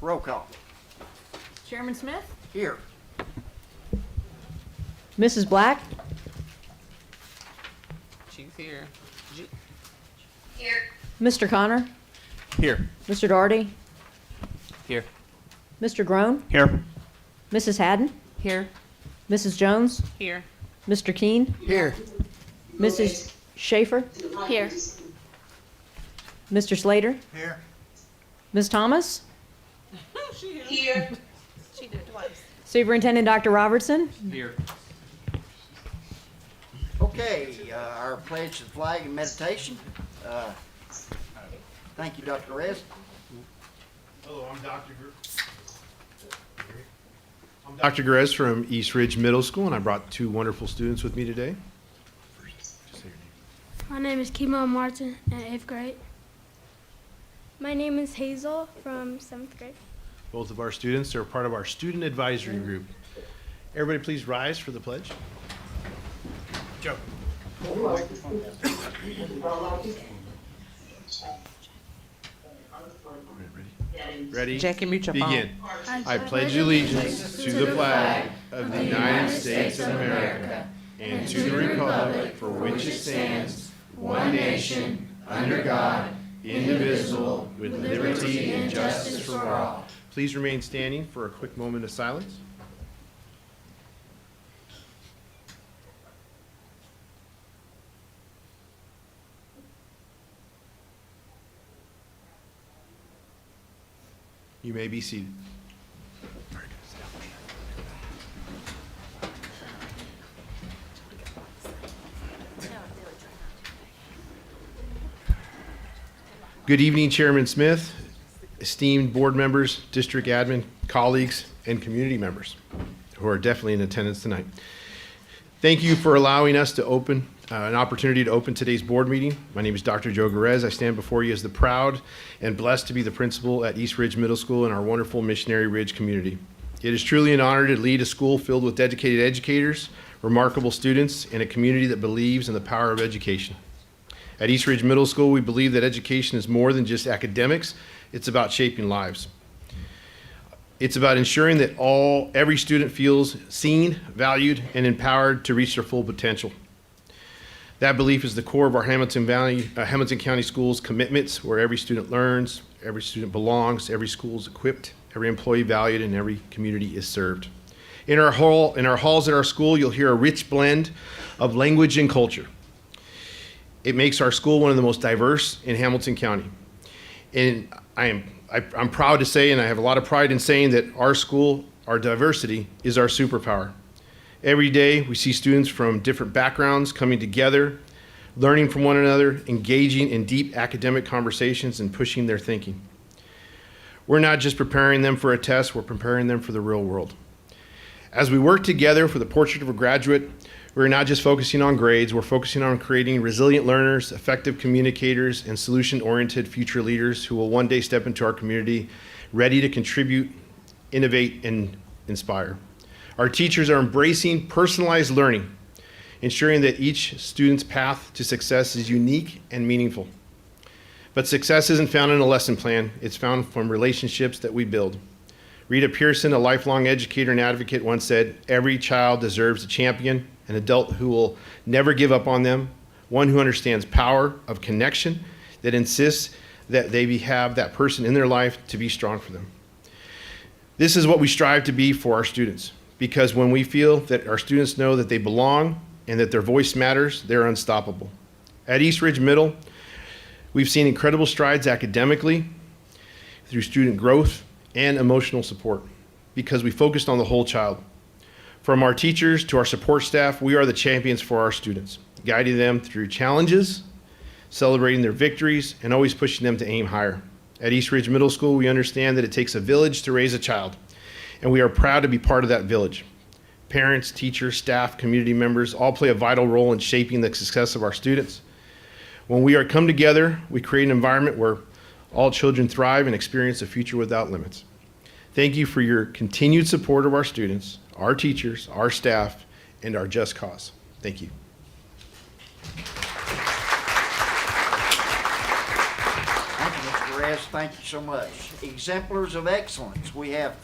Roll call. Chairman Smith? Here. Mrs. Black? She's here. Mr. Connor? Here. Mr. Doherty? Here. Mr. Groan? Here. Mrs. Haddon? Here. Mrs. Jones? Here. Mr. Keene? Here. Mrs. Schaefer? Here. Mr. Slater? Here. Ms. Thomas? Here. She did it twice. Superintendent Dr. Robertson? Here. Okay, our pledge to the flag and meditation. Thank you, Dr. Rez. Hello, I'm Dr. Grez from East Ridge Middle School, and I brought two wonderful students with me today. Just say your name. My name is Kimo Martin in 8th grade. My name is Hazel from 7th grade. Both of our students are part of our student advisory group. Everybody please rise for the pledge. Joe. Ready? Jackie, mute your phone. Begin. I pledge allegiance to the flag of the United States of America and to the republic for which it stands, one nation, under God, indivisible, with liberty and justice for all. Please remain standing for a quick moment of silence. You may be seated. Good evening, Chairman Smith, esteemed board members, district admin, colleagues, and community members who are definitely in attendance tonight. Thank you for allowing us to open an opportunity to open today's board meeting. My name is Dr. Joe Garez. I stand before you as the proud and blessed to be the principal at East Ridge Middle School in our wonderful Missionary Ridge community. It is truly an honor to lead a school filled with dedicated educators, remarkable students, and a community that believes in the power of education. At East Ridge Middle School, we believe that education is more than just academics. It's about shaping lives. It's about ensuring that every student feels seen, valued, and empowered to reach their full potential. That belief is the core of our Hamilton County Schools commitments, where every student learns, every student belongs, every school is equipped, every employee valued, and every community is served. In our halls at our school, you'll hear a rich blend of language and culture. It makes our school one of the most diverse in Hamilton County. And I'm proud to say, and I have a lot of pride in saying, that our school, our diversity, is our superpower. Every day we see students from different backgrounds coming together, learning from one another, engaging in deep academic conversations, and pushing their thinking. We're not just preparing them for a test, we're preparing them for the real world. As we work together for the portrait of a graduate, we're not just focusing on grades, we're focusing on creating resilient learners, effective communicators, and solution-oriented future leaders who will one day step into our community ready to contribute, innovate, and inspire. Our teachers are embracing personalized learning, ensuring that each student's path to success is unique and meaningful. But success isn't found in a lesson plan, it's found from relationships that we build. Rita Pearson, a lifelong educator and advocate, once said, "Every child deserves a champion, an adult who will never give up on them, one who understands power of connection, that insists that they have that person in their life to be strong for them." This is what we strive to be for our students, because when we feel that our students know that they belong and that their voice matters, they're unstoppable. At East Ridge Middle, we've seen incredible strides academically, through student growth, and emotional support, because we focused on the whole child. From our teachers to our support staff, we are the champions for our students, guiding them through challenges, celebrating their victories, and always pushing them to aim higher. At East Ridge Middle School, we understand that it takes a village to raise a child, and we are proud to be part of that village. Parents, teachers, staff, community members all play a vital role in shaping the success of our students. When we are come together, we create an environment where all children thrive and experience a future without limits. Thank you for your continued support of our students, our teachers, our staff, and our just cause. Thank you. Thank you, Mr. Perez, thank you so much. Exemplars of excellence, we have,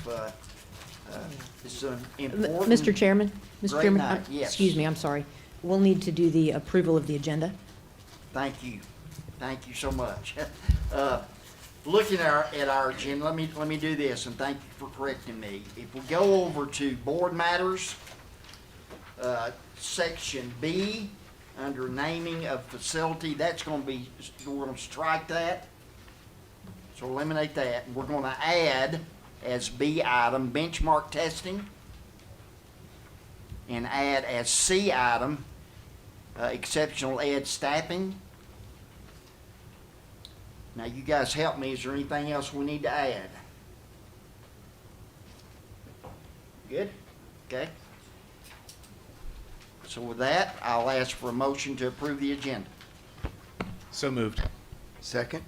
this is an important. Mr. Chairman? Mr. Great Chairman, night, yes. excuse me, I'm sorry. We'll need to do the approval of the agenda. Thank you. Thank you so much. Looking at our agenda, let me do this, and thank you for correcting me. If we go over to board matters, section B, under naming of facility, that's gonna be, we're gonna strike that. So eliminate that, and we're gonna add as B item, benchmark testing, and add as C item, exceptional ed staffing. Now, you guys help me. Is there anything else we need to add? Good? Okay. So with that, I'll ask for a motion to approve the agenda. So moved. Second.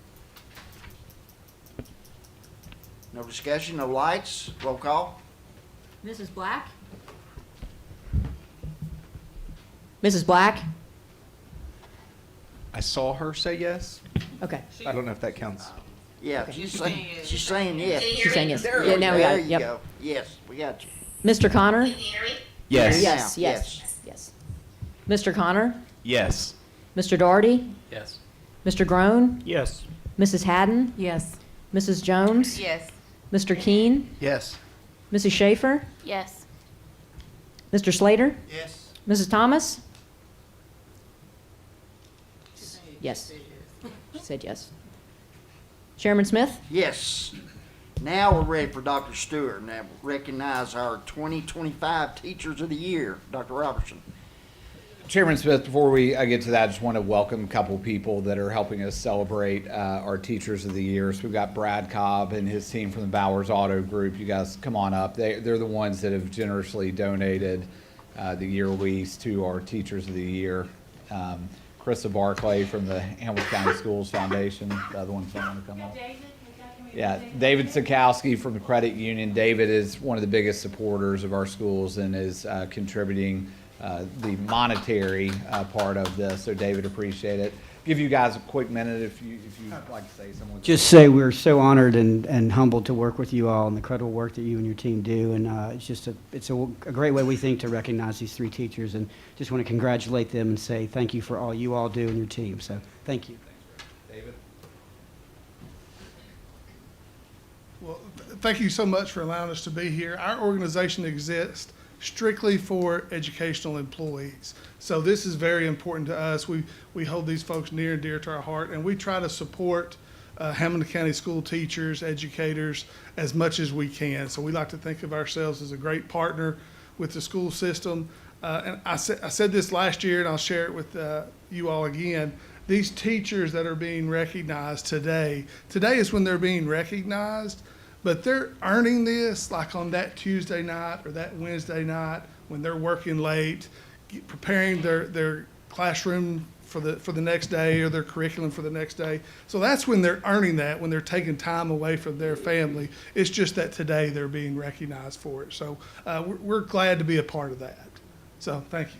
No discussion, no lights, roll call. Mrs. Black? Mrs. Black? I saw her say yes. Okay. I don't know if that counts. Yeah, she's saying yes. She's saying yes. There Yeah, now we got there it. you Yep. go. Yes, we got you. Mr. Connor? Yes. Yes, Yeah, yes, yes. Mr. Connor? Yes. Mr. Doherty? Yes. Mr. Groan? Yes. Mrs. Haddon? Yes. Mrs. Jones? Yes. Mr. Keene? Yes. Mrs. Schaefer? Yes. Mr. Slater? Yes. Mrs. Thomas? Yes. She said yes. Chairman Smith? Yes. Now we're ready for Dr. Stewart. Now recognize our 2025 Teachers of the Year, Dr. Robertson. Chairman Smith, before we get to that, I just want to welcome a couple people that are helping us celebrate our Teachers of the Year. So we've got Brad Cobb and his team from the Bowers Auto Group. You guys come on up. They're the ones that have generously donated the year lease to our Teachers of the Year. Krista Barclay from the Hamilton County Schools Foundation. The other ones don't want to come up. Yeah, David Sikowski from the Credit Union. David is one of the biggest supporters of our schools and is contributing the monetary part of this. So David, appreciate it. Give you guys a quick minute if you'd like to say something. Just say we're so honored and humbled to work with you all and the incredible work that you and your team do. And it's a great way, we think, to recognize these three teachers. And just want to congratulate them and say thank you for all you all do and your team. So thank you. David? Well, thank you so much for allowing us to be here. Our organization exists strictly for educational employees. So this is very important to us. We hold these folks near and dear to our heart, and we try to support Hamilton County school teachers, educators, as much as we can. So we like to think of ourselves as a great partner with the school system. And I said this last year, and I'll share it with you all again. These teachers that are being recognized today is when they're being recognized, but they're earning this like on that Tuesday night or that Wednesday night when they're working late, preparing their classroom for the next day or their curriculum for the next day. So that's when they're earning that, when they're taking time away from their family. It's just that today they're being recognized for it. So we're glad to be a part of that. So thank you.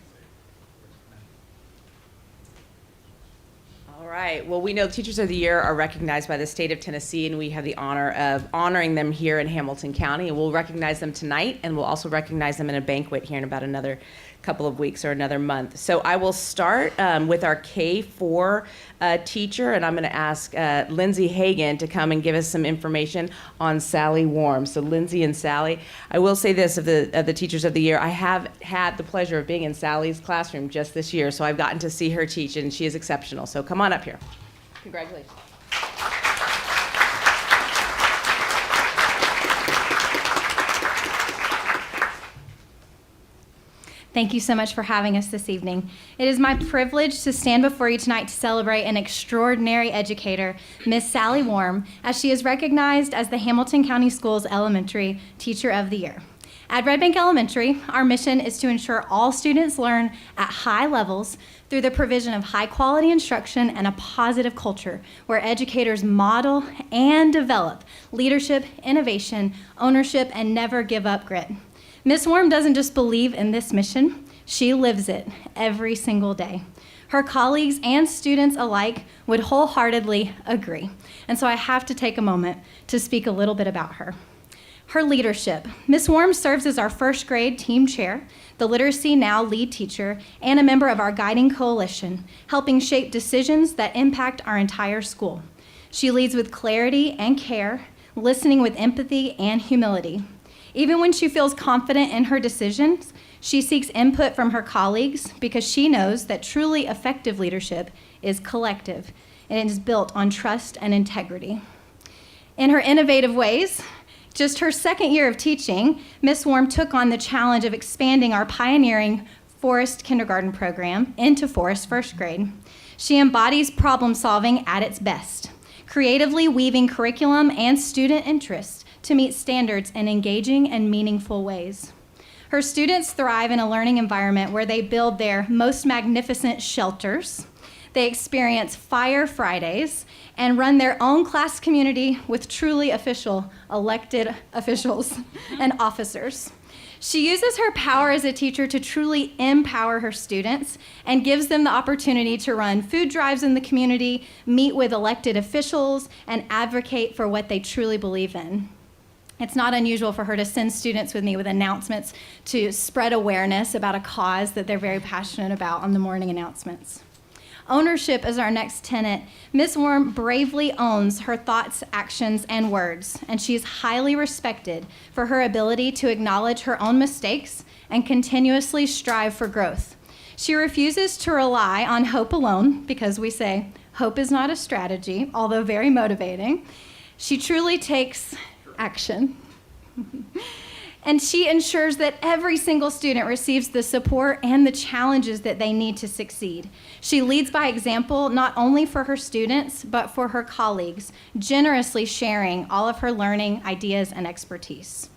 All right. Well, we know Teachers of the Year are recognized by the state of Tennessee, and we have the honor of honoring them here in Hamilton County. And we'll recognize them tonight, and we'll also recognize them in a banquet here in about another couple of weeks or another month. So I will start with our K-4 teacher, and I'm going to ask Lindsay Hagan to come and give us some information on Sally Warm. So Lindsay and Sally, I will say this of the Teachers of the Year, I have had the pleasure of being in Sally's classroom just this year, so I've gotten to see her teach, and she is exceptional. So come on up here. Congratulations. Thank you so much for having us this evening. It is my privilege to stand before you tonight to celebrate an extraordinary educator, Miss Sally Warm, as she is recognized as the Hamilton County Schools Elementary Teacher of the Year. At Red Bank Elementary, our mission is to ensure all students learn at high levels through the provision of high-quality instruction and a positive culture where educators model and develop leadership, innovation, ownership, and never give up grit. Ms. Warm doesn't just believe in this mission, she lives it every single day. Her colleagues and students alike would wholeheartedly agree. And so I have to take a moment to speak a little bit about her. Her leadership. Ms. Worm serves as our first grade team chair, the Literacy Now lead teacher, and a member of our guiding coalition, helping shape decisions that impact our entire school. She leads with clarity and care, listening with empathy and humility. Even when she feels confident in her decisions, she seeks input from her colleagues because she knows that truly effective leadership is collective and it is built on trust and integrity. In her innovative ways, just her second year of teaching, Ms. Worm took on the challenge of expanding our pioneering Forest Kindergarten program into Forest First Grade. She embodies problem solving at its best, creatively weaving curriculum and student interest to meet standards in engaging and meaningful ways. Her students thrive in a learning environment where they build their most magnificent shelters, they experience Fire Fridays, and run their own class community with truly official elected officials and officers. She uses her power as a teacher to truly empower her students and gives them the opportunity to run food drives in the community, meet with elected officials, and advocate for what they truly believe in. It's not unusual for her to send students with me with announcements to spread awareness about a cause that they're very passionate about on the morning announcements. Ownership is our next tenet. Ms. Worm bravely owns her thoughts, actions, and words, and she is highly respected for her ability to acknowledge her own mistakes and continuously strive for growth. She refuses to rely on hope alone, because we say hope is not a strategy, although very motivating. She truly takes action. And she ensures that every single student receives the support and the challenges that they need to succeed. She leads by example, not only for her students, but for her colleagues, generously sharing all of her learning, ideas, and expertise.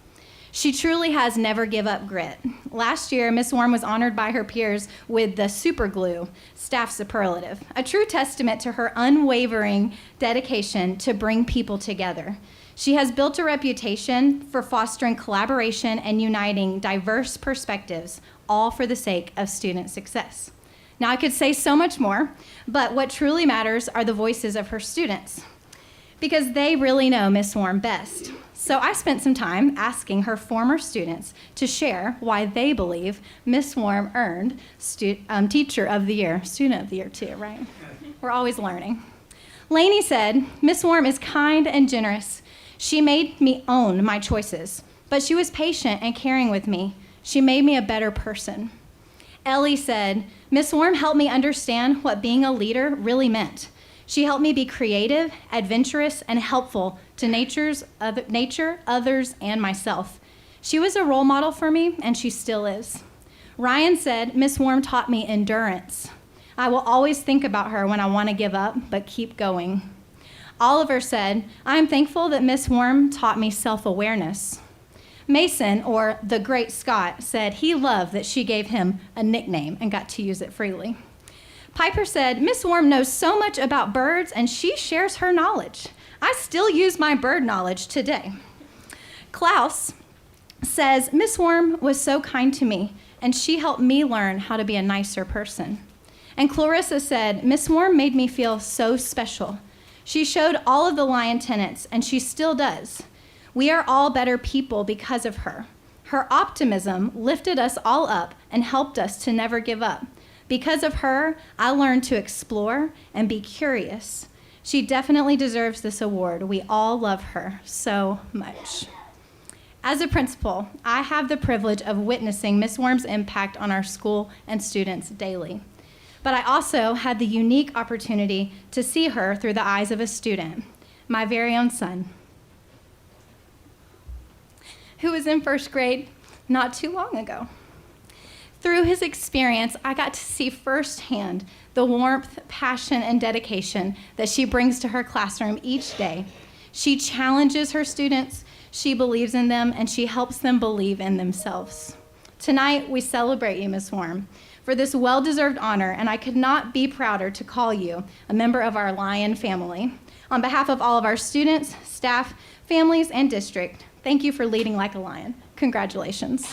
She truly has never give up grit. Last year, Ms. Worm was honored by her peers with the Super Glue staff superlative, a true testament to her unwavering dedication to bring people together. She has built a reputation for fostering collaboration and uniting diverse perspectives, all for the sake of student success. Now, I could say so much more, but what truly matters are the voices of her students, because they really know Ms. Worm best. So I spent some time asking her former students to share why they believe Ms. Worm earned Teacher of the Year, Student of the Year too, right? We're always learning. Lainey said, Ms. Worm is kind and generous. She made me own my choices, but she was patient and caring with me. She made me a better person. Ellie said, Ms. Worm helped me understand what being a leader really meant. She helped me be creative, adventurous, and helpful to nature, others, and myself. She was a role model for me, and she still is. Ryan said, Ms. Worm taught me endurance. I will always think about her when I want to give up, but keep going. Oliver said, I am thankful that Ms. Worm taught me self-awareness. Mason, or the Great Scott, said he loved that she gave him a nickname and got to use it freely. Piper said, Ms. Worm knows so much about birds and she shares her knowledge. I still use my bird knowledge today. Klaus says, Ms. Worm was so kind to me and she helped me learn how to be a nicer person. And Clarissa said, Ms. Worm made me feel so special. She showed all of the Lion tenets, and she still does. We are all better people because of her. Her optimism lifted us all up and helped us to never give up. Because of her, I learned to explore and be curious. She definitely deserves this award. We all love her so much. As a principal, I have the privilege of witnessing Ms. Worm's impact on our school and students daily. But I also had the unique opportunity to see her through the eyes of a student, my very own son, who was in first grade not too long ago. Through his experience, I got to see firsthand the warmth, passion, and dedication that she brings to her classroom each day. She challenges her students, she believes in them, and she helps them believe in themselves. Tonight, we celebrate you, Ms. Worm, for this well-deserved honor, and I could not be prouder to call you a member of our Lion family. On behalf of all of our students, staff, families, and district, thank you for leading like a lion. Congratulations.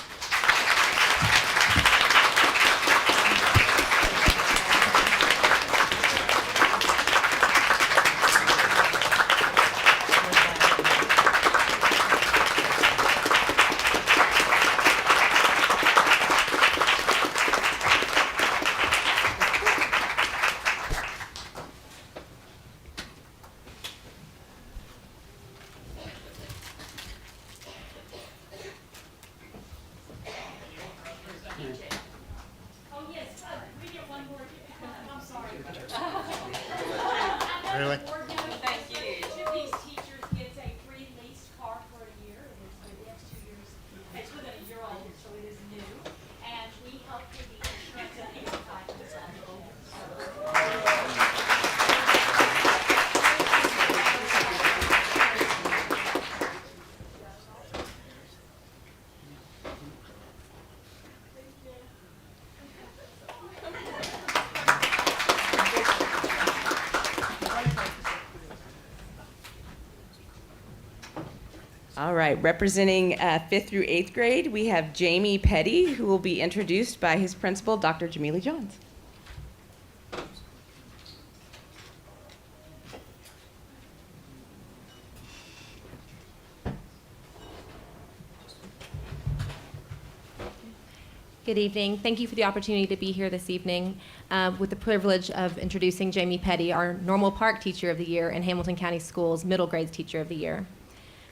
Really? Thank you. Each of these teachers gets a free leased car for a year. It is for the next 2 years. It's within a year old, so it is new. And we help with the insurance and the entitlements on the old. All right, representing 5th through 8th grade, we have Jamie Petty, who will be introduced by his principal, Dr. Jamili Johns. Good evening. Thank you for the opportunity to be here this evening with the privilege of introducing Jamie Petty, our Normal Park Teacher of the Year and Hamilton County Schools Middle Grades Teacher of the Year.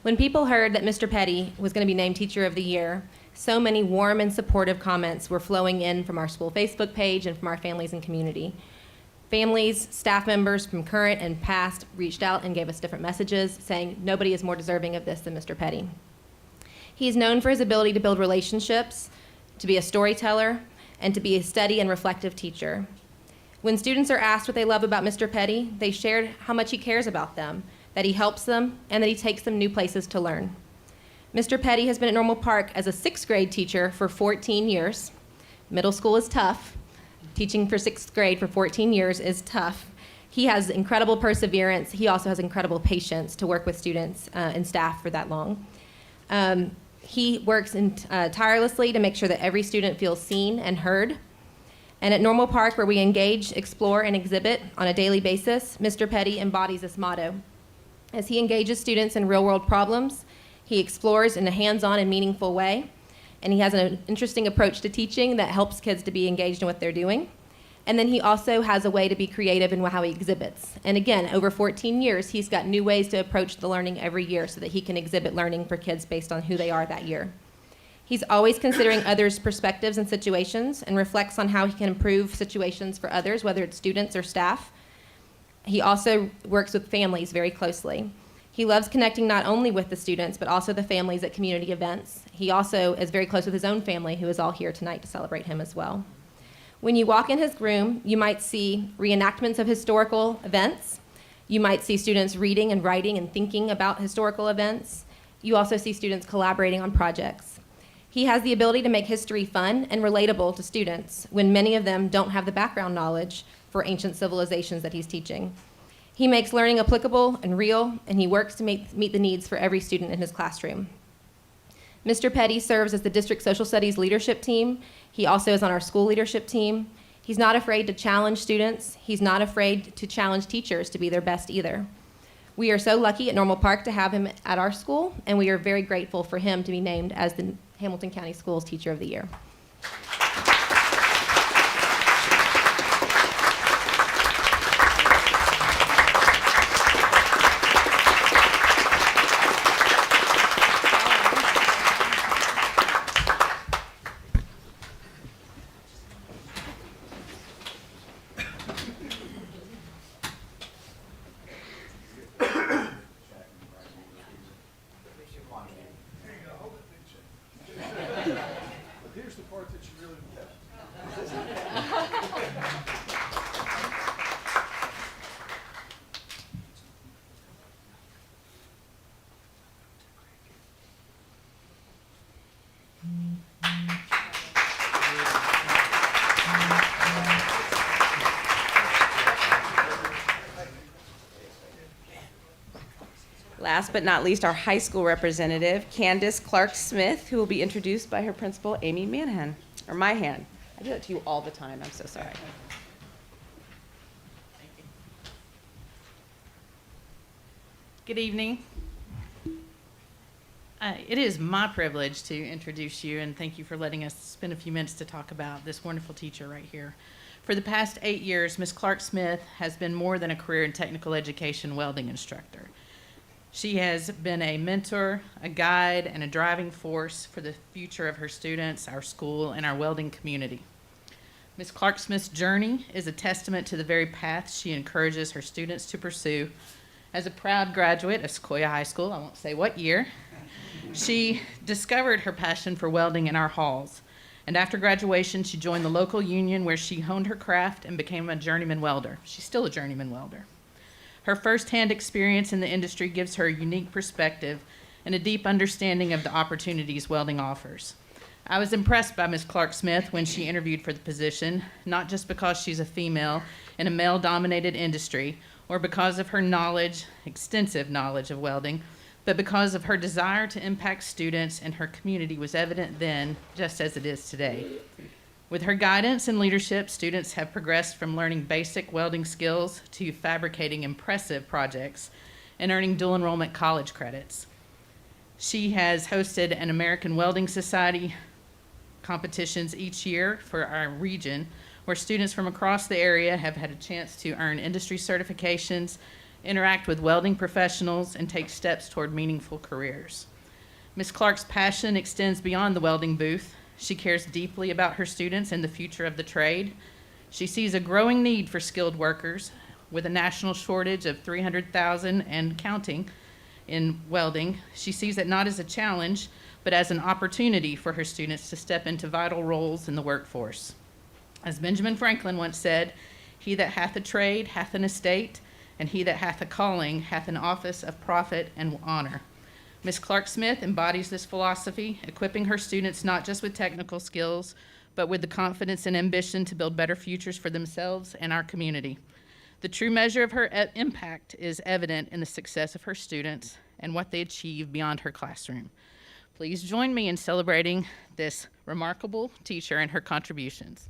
When people heard that Mr. Petty was going to be named Teacher of the Year, so many warm and supportive comments were flowing in from our school Facebook page and from our families and community. Families, staff members from current and past reached out and gave us different messages saying nobody is more deserving of this than Mr. Petty. He is known for his ability to build relationships, to be a storyteller, and to be a steady and reflective teacher. When students are asked what they love about Mr. Petty, they shared how much he cares about them, that he helps them, and that he takes them new places to learn. Mr. Petty has been at Normal Park as a 6th grade teacher for 14 years. Middle school is tough. Teaching for 6th grade for 14 years is tough. He has incredible perseverance. He also has incredible patience to work with students and staff for that long. He works tirelessly to make sure that every student feels seen and heard. And at Normal Park, where we engage, explore, and exhibit on a daily basis, Mr. Petty embodies this motto. As he engages students in real-world problems, he explores in a hands-on and meaningful way, and he has an interesting approach to teaching that helps kids to be engaged in what they're doing. And then he also has a way to be creative in how he exhibits. And again, over 14 years, he's got new ways to approach the learning every year so that he can exhibit learning for kids based on who they are that year. He's always considering others' perspectives and situations and reflects on how he can improve situations for others, whether it's students or staff. He also works with families very closely. He loves connecting not only with the students, but also the families at community events. He also is very close with his own family, who is all here tonight to celebrate him as well. When you walk in his room, you might see reenactments of historical events. You might see students reading and writing and thinking about historical events. You also see students collaborating on projects. He has the ability to make history fun and relatable to students when many of them don't have the background knowledge for ancient civilizations that he's teaching. He makes learning applicable and real, and he works to meet the needs for every student in his classroom. Mr. Petty serves as the District Social Studies leadership team. He also is on our school leadership team. He's not afraid to challenge students. He's not afraid to challenge teachers to be their best either. We are so lucky at Normal Park to have him at our school, and we are very grateful for him to be named as the Hamilton County Schools Teacher of the Year. Here's the part that you really Last but not least, our high school representative, Candace Clark-Smith, who will be introduced by her principal, Amy Mahan. I do that to you all the time. I'm so sorry. Good evening. It is my privilege to introduce you and thank you for letting us spend a few minutes to talk about this wonderful teacher right here. For the past 8 years, Ms. Clark-Smith has been more than a career in technical education welding instructor. She has been a mentor, a guide, and a driving force for the future of her students, our school, and our welding community. Ms. Clark Smith's journey is a testament to the very path she encourages her students to pursue. As a proud graduate of Sequoia High School, I won't say what year, she discovered her passion for welding in our halls. And after graduation, she joined the local union where she honed her craft and became a journeyman welder. She's still a journeyman welder. Her firsthand experience in the industry gives her a unique perspective and a deep understanding of the opportunities welding offers. I was impressed by Ms. Clark Smith when she interviewed for the position, not just because she's a female in a male-dominated industry or because of her knowledge, extensive knowledge of welding, but because of her desire to impact students and her community was evident then, just as it is today. With her guidance and leadership, students have progressed from learning basic welding skills to fabricating impressive projects and earning dual enrollment college credits. She has hosted an American Welding Society competitions each year for our region, where students from across the area have had a chance to earn industry certifications, interact with welding professionals, and take steps toward meaningful careers. Ms. Clark's passion extends beyond the welding booth. She cares deeply about her students and the future of the trade. She sees a growing need for skilled workers with a national shortage of 300,000 and counting in welding. She sees it not as a challenge, but as an opportunity for her students to step into vital roles in the workforce. As Benjamin Franklin once said, "He that hath a trade hath an estate, and he that hath a calling hath an office of profit and honor." Ms. Clark Smith embodies this philosophy, equipping her students not just with technical skills, but with the confidence and ambition to build better futures for themselves and our community. The true measure of her impact is evident in the success of her students and what they achieve beyond her classroom. Please join me in celebrating this remarkable teacher and her contributions.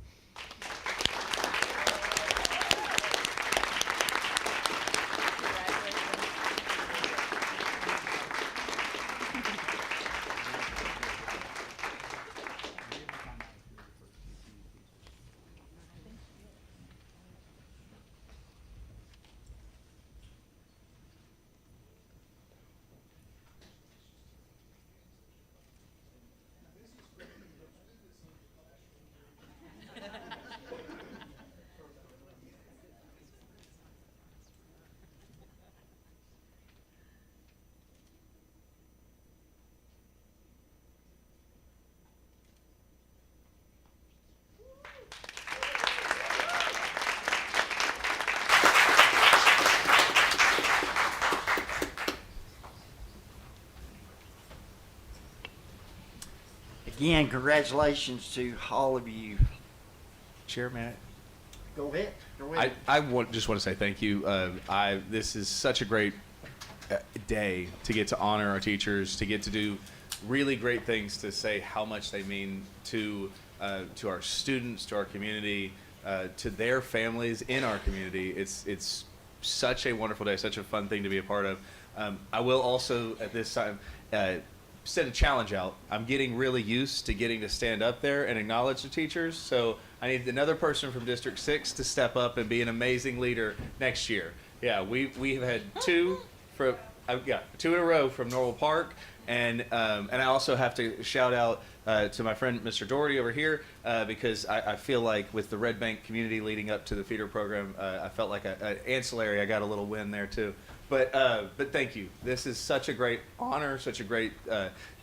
Again, congratulations to all of you. Chair, may I? Go ahead. Go ahead. I just want to say thank you. This is such a great day to get to honor our teachers, to get to do really great things, to say how much they mean to our students, to our community, to their families in our community. It's such a wonderful day, such a fun thing to be a part of. I will also at this time set a challenge out. I'm getting really used to getting to stand up there and acknowledge the teachers, so I need another person from District 6 to step up and be an amazing leader next year. Yeah, we have had two in a row from Norwell Park, and I also have to shout out to my friend Mr. Doherty over here because I feel like with the Red Bank community leading up to the feeder program, I felt like an ancillary. I got a little win there too. But thank you. This is such a great honor, such a great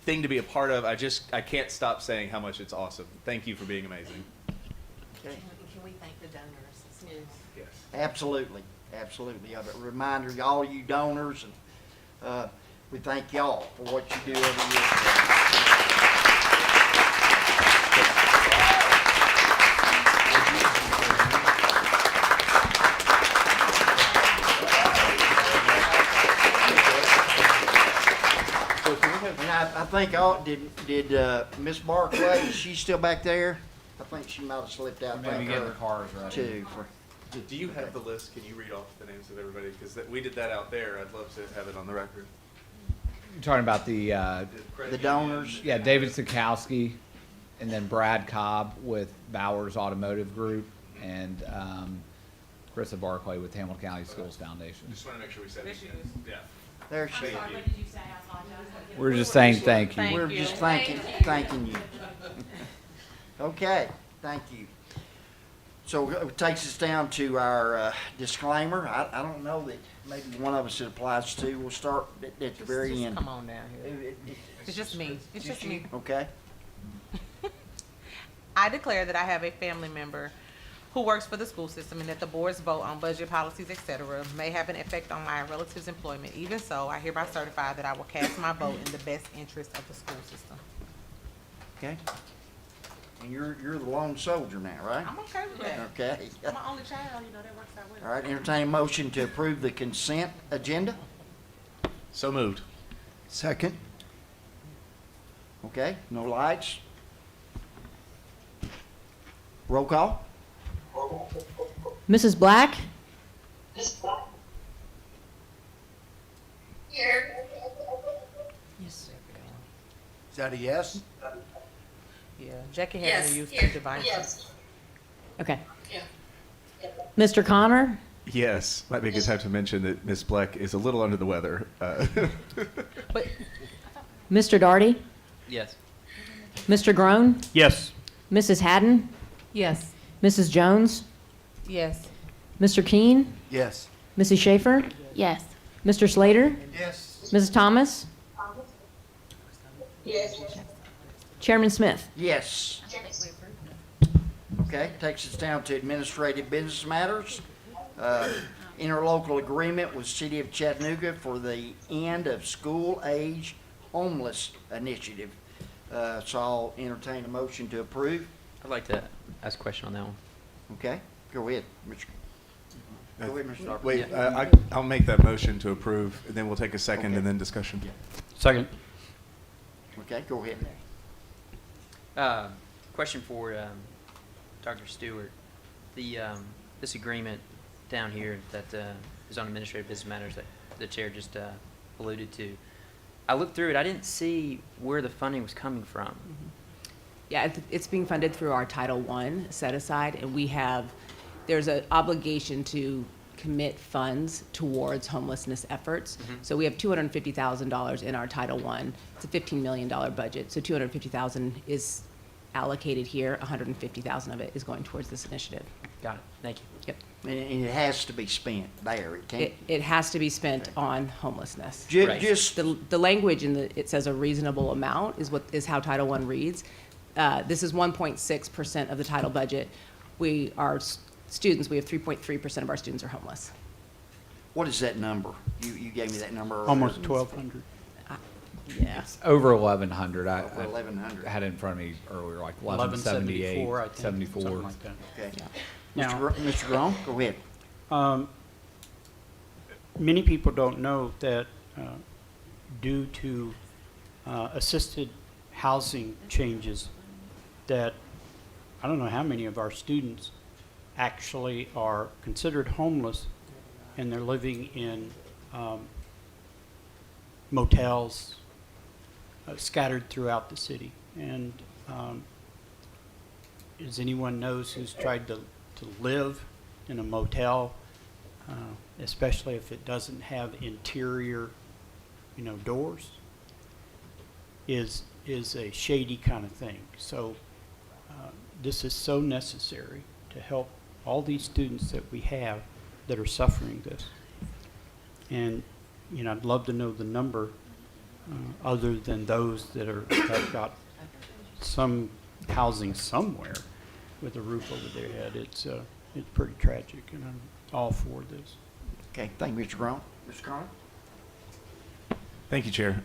thing to be a part of. I can't stop saying how much it's awesome. Thank you for being amazing. Okay. Can we thank the donors? Yes. Absolutely, absolutely. A reminder to all you donors, and we thank y'all for what you do every year. And I think did Miss Barclay, is she still back there? I think she might have slipped out. Maybe Thank get her, her cars ready. too. Do you have the list? Can you read off the names of everybody? Because we did that out there. I'd love to have it on the record. You're talking about the donors. Yeah, David Sikowski, and then Brad Cobb with Bowers Automotive Group, and Krista Barclay with Hamilton County Schools Foundation. Just want to make sure we said it. Yeah. There she is. Sorry, what did you say? I apologize. We're just saying thank you. We're just thanking you. Okay, thank you. So it takes us down to our disclaimer. I don't know that maybe one of us it applies to. We'll start at the very Just end. come on down here. It's just me. It's just me. Okay. I declare that I have a family member who works for the school system and that the board's vote on budget policies, et cetera, may have an effect on my relative's employment. Even so, I hereby certify that I will cast my vote in the best interest of the school system. Okay. And you're the lone soldier now, right? I'm okay with that. Okay. I'm my only child, you know, that works out well. All right, entertain a motion to approve the consent agenda. So moved. Second. Okay, no lights. Roll call? Mrs. Black? Yes. Is that a yes? Yeah, Jackie had me use two devices. Okay. Mr. Connor? Yes, might be a good time to mention that Ms. Bleck is a little under the weather. Mr. Darty? Yes. Mr. Groan? Yes. Mrs. Haddon? Yes. Mrs. Jones? Yes. Mr. Keene? Yes. Mrs. Schaefer? Yes. Mr. Slater? Yes. Mrs. Thomas? Yes. Chairman Smith? Yes. Okay, takes us down to administrative business matters. Interlocal agreement with City of Chattanooga for the end of school age homeless initiative. So I'll entertain a motion to approve. I'd like to ask a question on that one. Okay, go ahead, Mr. Go ahead, Mr. Darby. Wait, I'll make that motion to approve, and then we'll take a second and then discussion. Second. Okay, go ahead. Question for Dr. Stewart. This agreement down here that is on administrative business matters that the chair just alluded to. I looked through it. I didn't see where the funding was coming from. Yeah, it's being funded through our Title I set aside, and there's an obligation to commit funds towards homelessness efforts. So we have $250,000 in our Title I. It's a $15 million budget, so $250,000 is allocated here. $150,000 of it is going towards this initiative. Got it. Thank you. Yep. And it has to be spent there. It can't. It has to be spent on homelessness. Right. Just The language it says a reasonable amount is how Title I reads. This is 1.6% of the title budget. We have 3.3% of our students are homeless. what is that number? You gave me that number earlier. Almost 1,200. Yeah. It's over 1,100. I Over 1,100. had it in front of me earlier, like 1178, 1174, I think, 74. something like that. Okay. Now- Mr. Grom, go ahead. Many people don't know that due to assisted housing changes, that I don't know how many of our students actually are considered homeless, and they're living in motels scattered throughout the city. And does anyone knows who's tried to live in a motel, especially if it doesn't have interior, doors, is a shady kind of thing. So this is so necessary to help all these students that we have that are suffering this. And I'd love to know the number other than those that have got some housing somewhere with a roof over their head. It's pretty tragic, and I'm all for this. Okay, thank you, Mr. Grom. Mr. Connor? Thank you, Chair.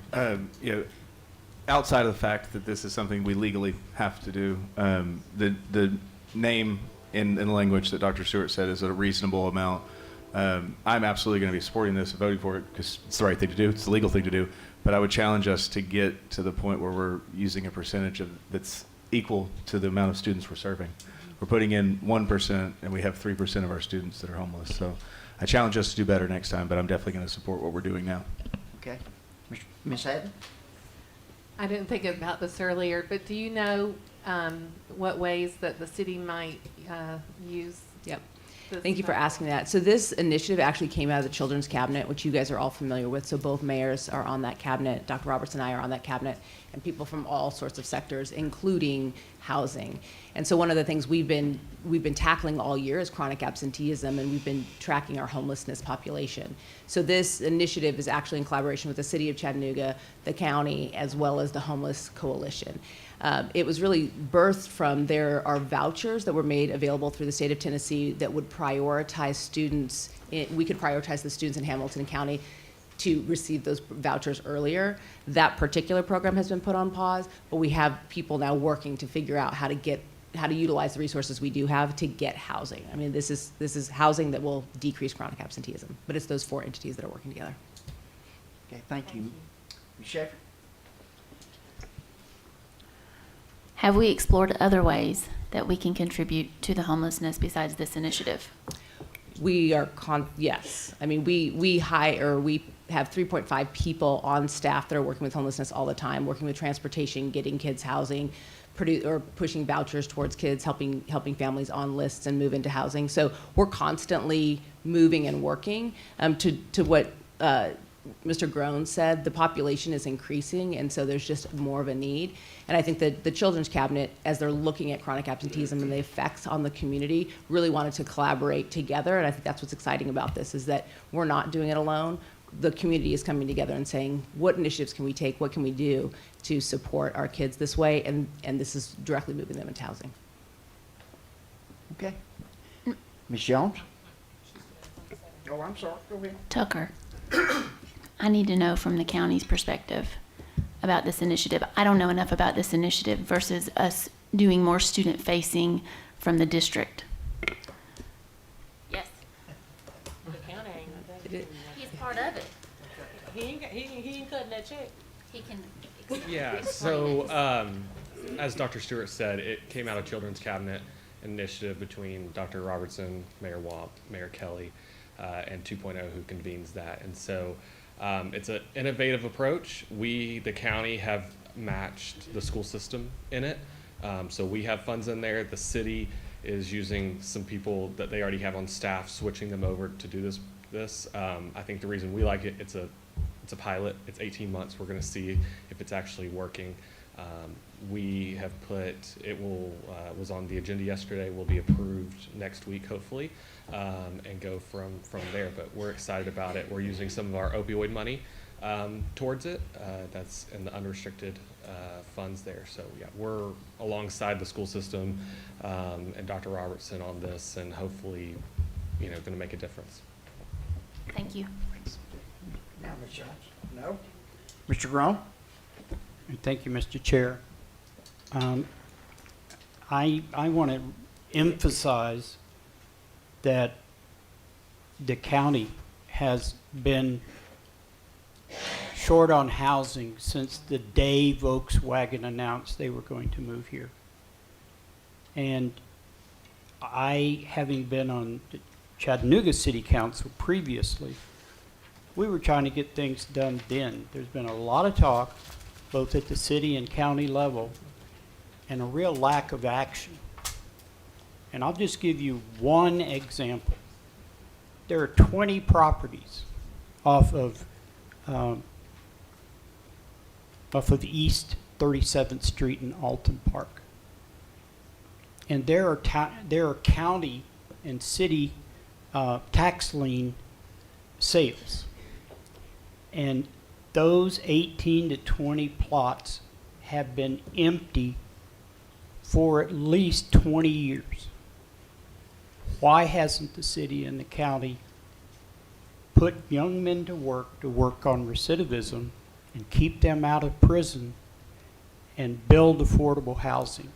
Outside of the fact that this is something we legally have to do, the name in the language that Dr. Stewart said is a reasonable amount. I'm absolutely going to be supporting this and voting for it because it's the right thing to do. It's the legal thing to do. But I would challenge us to get to the point where we're using a percentage that's equal to the amount of students we're serving. We're putting in 1%, and we have 3% of our students that are homeless. So I challenge us to do better next time, but I'm definitely going to support what we're doing now. Okay. Ms. Haddon? I didn't think about this earlier, but do you know what ways that the city might use Yep. Thank you for asking that. So this initiative actually came out of the Children's Cabinet, which you guys are all familiar with. So both mayors are on that cabinet. Dr. Roberts and I are on that cabinet, and people from all sorts of sectors, including housing. And so one of the things we've been tackling all year is chronic absenteeism, and we've been tracking our homelessness population. So this initiative is actually in collaboration with the City of Chattanooga, the county, as well as the Homeless Coalition. It was really birthed from there are vouchers that were made available through the state of Tennessee that would prioritize students. We could prioritize the students in Hamilton County to receive those vouchers earlier. That particular program has been put on pause, but we have people now working to figure out how to utilize the resources we do have to get housing. I mean, this is housing that will decrease chronic absenteeism, but it's those 4 entities that are working together. Okay, thank you. Ms. Sheffer? Have we explored other ways that we can contribute to the homelessness besides this initiative? We are yes. I mean, we have 3.5 people on staff that are working with homelessness all the time, working with transportation, getting kids housing, or pushing vouchers towards kids, helping families on lists and move into housing. So we're constantly moving and working. To what Mr. Groen said, the population is increasing, and so there's just more of a need. And I think that the Children's Cabinet, as they're looking at chronic absenteeism and the effects on the community, really wanted to collaborate together. And I think that's what's exciting about this, is that we're not doing it alone. The community is coming together and saying, what initiatives can we take? What can we do to support our kids this way? And this is directly moving them into housing. Okay. Ms. Jones? Oh, I'm sorry. Go ahead. Tucker, I need to know from the county's perspective about this initiative. I don't know enough about this initiative versus us doing more student facing from the district. Yes. The county ain't. He's part of it. He ain't cutting that check. He can. Yeah, so as Dr. Stewart said, it came out of Children's Cabinet initiative between Dr. Robertson, Mayor Wamp, Mayor Kelly, and 2.0 who convenes that. And so it's an innovative approach. We, the county, have matched the school system in it. So we have funds in there. The city is using some people that they already have on staff, switching them over to do this. I think the reason we like it, it's a pilot. It's 18 months. We're going to see if it's actually working. We have put, was on the agenda yesterday, will be approved next week, hopefully, and go from there. But we're excited about it. We're using some of our opioid money towards it. That's in the unrestricted funds there. So yeah, we're alongside the school system and Dr. Robertson on this, and hopefully, going to make a difference. Thank you. Now, Ms. Jones? No? Mr. Groen? Thank you, Mr. Chair. I want to emphasize that the county has been short on housing since the day Volkswagen announced they were going to move here. And I, having been on the Chattanooga City Council previously, we were trying to get things done then. There's been a lot of talk, both at the city and county level, and a real lack of action. And I'll just give you one example. There are 20 properties off of East 37th Street in Alton Park. And there are county and city tax lien sales. And those 18 to 20 plots have been empty for at least 20 years. Why hasn't the city and the county put young men to work on recidivism and keep them out of prison and build affordable housing?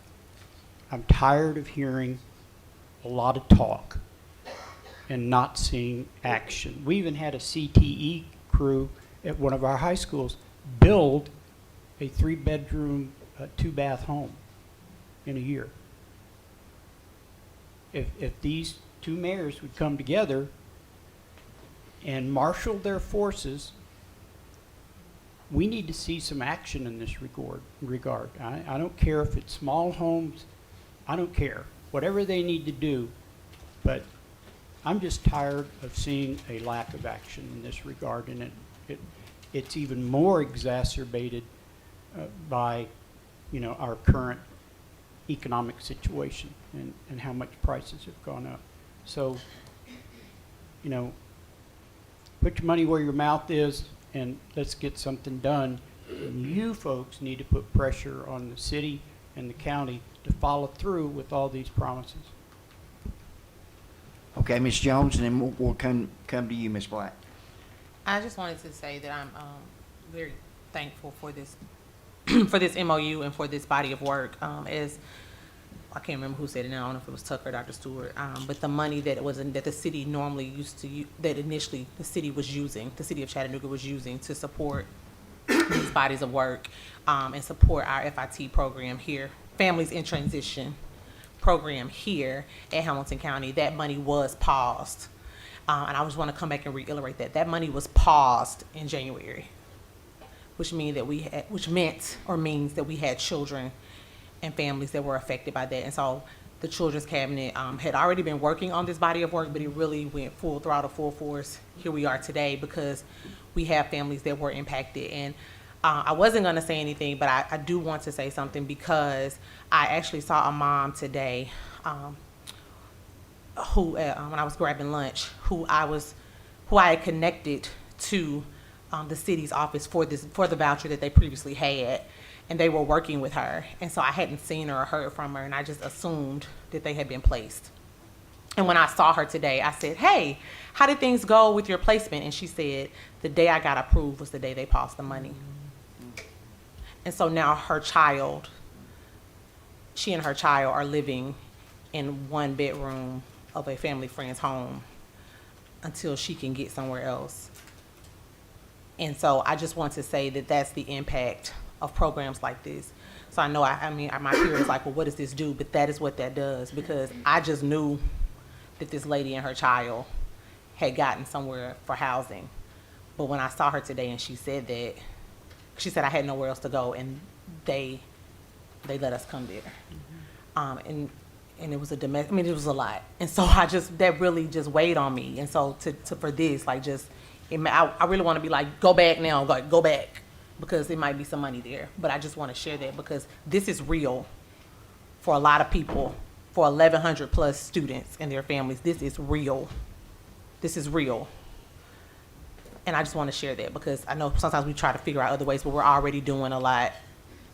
I'm tired of hearing a lot of talk and not seeing action. We even had a CTE crew at one of our high schools build a 3-bedroom, 2-bath home in a year. If these two mayors would come together and marshal their forces, we need to see some action in this regard. I don't care if it's small homes. I don't care. Whatever they need to do, but I'm just tired of seeing a lack of action in this regard, and it's even more exacerbated by, you know, our current economic situation and how much prices have gone up. So, you know, put your money where your mouth is and let's get something done. And you folks need to put pressure on the city and the county to follow through with all these promises. Okay, Ms. Jones, and then we'll come to you, Ms. Black. I just wanted to say that I'm very thankful for this for this MOU and for this body of work. As I can't remember who said it now. I don't know if it was Tucker or Dr. Stewart. But the money that that the city normally used to that initially the city of Chattanooga was using to support these bodies of work and support our FIT program here, Families in Transition program here at Hamilton County. That money was paused. And I just want to come back and reiterate that. That money was paused in January, which means that means that we had children and families that were affected by that. And so the Children's Cabinet had already been working on this body of work, but it really went full throttle, full force. Here we are today because we have families that were impacted. And I wasn't going to say anything, but I do want to say something because I actually saw a mom today who, when I was grabbing lunch, who I had connected to the city's office for the voucher that they previously had, and they were working with her. And so I hadn't seen her or heard from her, and I just assumed that they had been placed. And when I saw her today, I said, "Hey, how did things go with your placement?" And she said, "The day I got approved was the day they paused the money." And so now she and her child are living in one bedroom of a family friend's home until she can get somewhere else. And so I just want to say that that's the impact of programs like this. So I know, my peer is like, well, what does this do? But that is what that does, because I just knew that this lady and her child had gotten somewhere for housing. But when I saw her today and she said that, she said I had nowhere else to go, and they let us come there. And it was it was a lot. And so that really just weighed on me. And so for this, like, I really want to be like, go back now, like, go back, because there might be some money there. But I just want to share that because this is real for a lot of people, for 1,100 plus students and their families. This is real. This is real. And I just want to share that because I know sometimes we try to figure out other ways, but we're already doing a lot.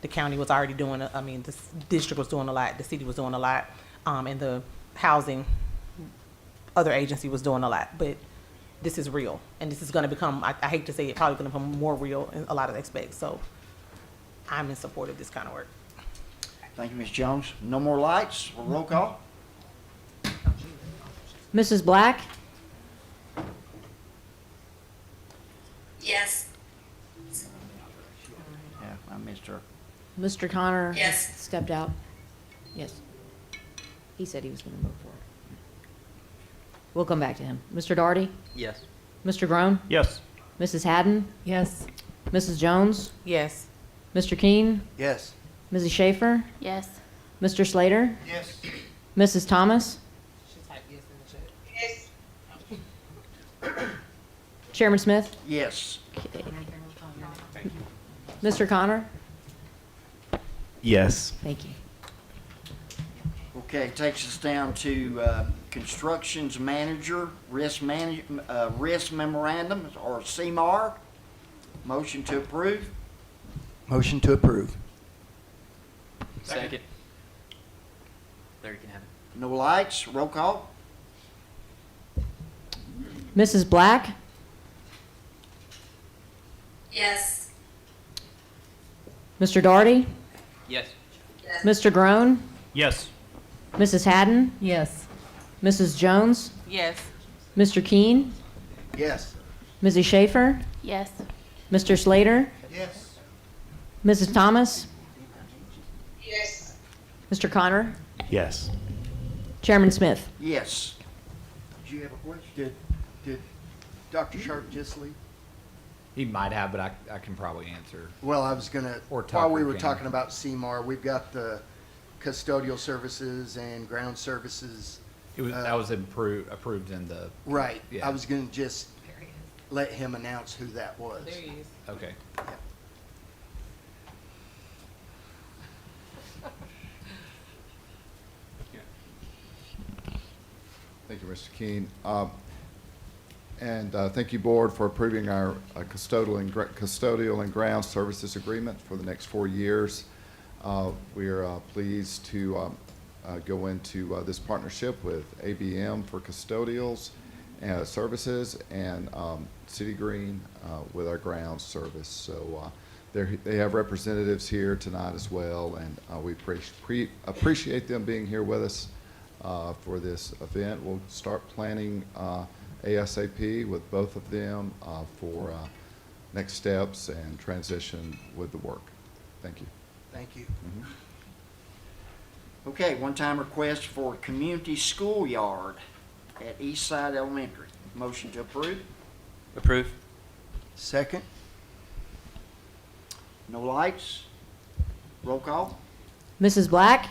The county was already doing, the district was doing a lot, the city was doing a lot, and the housing, other agency was doing a lot. But this is real, and this is going to become, I hate to say it, probably going to become more real in a lot of aspects. So I'm in support of this kind of work. Thank you, Ms. Jones. No more lights. Roll call. Mrs. Black? Yes. Yeah, I missed her. Mr. Connor? Yes. Stepped out? Yes. He said he was going to vote for it. We'll come back to him. Mr. Daugherty? Yes. Mr. Groan? Yes. Mrs. Haddon? Yes. Mrs. Jones? Yes. Mr. Keene? Yes. Mrs. Schaefer? Yes. Mr. Slater? Yes. Mrs. Thomas? Yes. Chairman Smith? Yes. Mr. Connor? Yes. Thank you. Okay, takes us down to Constructions Manager, Risk Memorandum, or CMAR. Motion to approve. Motion to approve. Second. Larry can have it. No lights. Roll call. Mrs. Black? Yes. Mr. Daugherty? Yes. Mr. Groan? Yes. Mrs. Haddon? Yes. Mrs. Jones? Yes. Mr. Keene? Yes. Mrs. Schaefer? Yes. Mr. Slater? Yes. Mrs. Thomas? Yes. Mr. Connor? Yes. Chairman Smith? Yes. Do you have a question? Did Dr. Sharp just leave? He might have, but I can probably answer. Well, I was gonna, Or while we Tucker were can. talking about CMAR, we've got the custodial services and ground services That was approved in the. Right. Yeah. I was going to just let him announce who that was. There he is. Okay. Thank you, Mr. Keene. And thank you, Board, for approving our custodial and ground services agreement for the next 4 years. We are pleased to go into this partnership with ABM for custodials and services and City Green with our ground service. So they have representatives here tonight as well, and we appreciate them being here with us for this event. We'll start planning ASAP with both of them for next steps and transition with the work. Thank you. Thank you. Okay, one-time request for community schoolyard at Eastside Elementary. Motion to approve? Approve. Second? No lights? Roll call? Mrs. Black?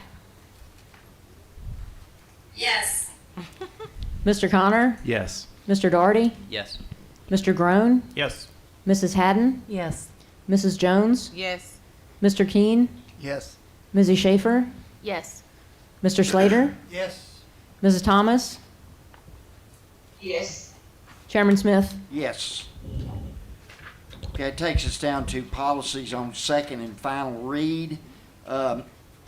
Yes. Mr. Connor? Yes. Mr. Doherty? Yes. Mr. Groan? Yes. Mrs. Haddon? Yes. Mrs. Jones? Yes. Mr. Keene? Yes. Mrs. Schaefer? Yes. Mr. Slater? Yes. Mrs. Thomas? Yes. Chairman Smith? Yes. Okay, it takes us down to policies on second and final read. I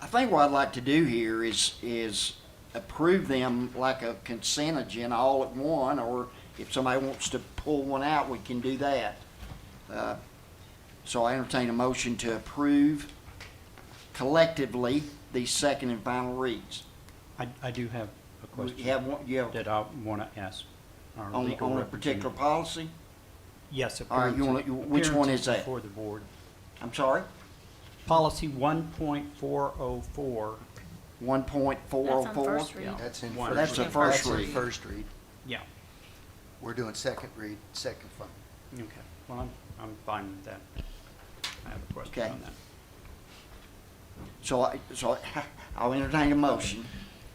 think what I'd like to do here is approve them like a consent agenda all at one, or if somebody wants to pull one out, we can do that. So I entertain a motion to approve collectively these second and final reads. I do have a question. You have that I want to ask our on legal a particular representative. policy? Yes. All right, which one is that? For the board. I'm sorry? Policy 1.404. 1.404? Yeah. That's in One. first That's the read. first That's in read. first read. Yeah. We're doing second read, second final. Okay. Well, I'm fine with that. I have a question Okay. on that. So I'll entertain a motion.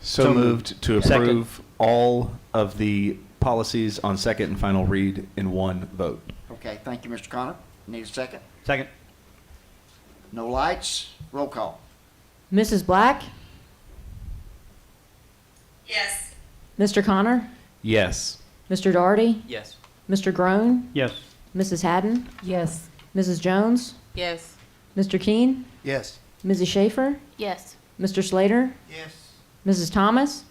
So moved to Second. approve all of the policies on second and final read in one vote. Okay, thank you, Mr. Connor. Need a second? Second. No lights? Roll call. Mrs. Black? Yes. Mr. Connor? Yes. Mr. Doherty? Yes. Mr. Groan? Yes. Mrs. Haddon? Yes. Mrs. Jones? Yes. Mr. Keene? Yes. Mrs. Schaefer? Yes. Mr. Slater? Yes. Mrs. Thomas?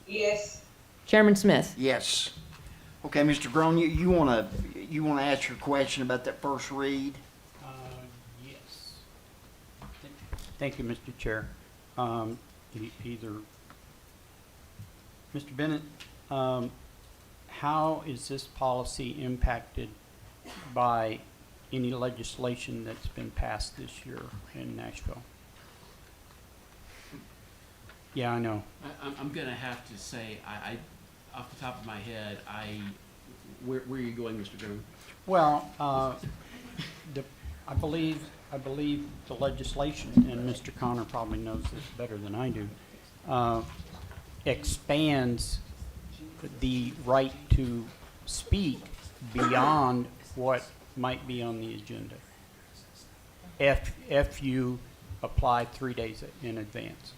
Yes. Chairman Smith? Yes. Okay, Mr. Groen, you wanna ask your question about that first read? Yes. Thank you, Mr. Chair. Either, Mr. Bennett, how is this policy impacted by any legislation that's been passed this year in Nashville? Yeah, I know. I'm gonna have to say, I off the top of my head, where are you going, Mr. Groom? Well, I believe the legislation, and Mr. Connor probably knows this better than I do, expands the right to speak beyond what might be on the agenda. If you apply 3 days in advance.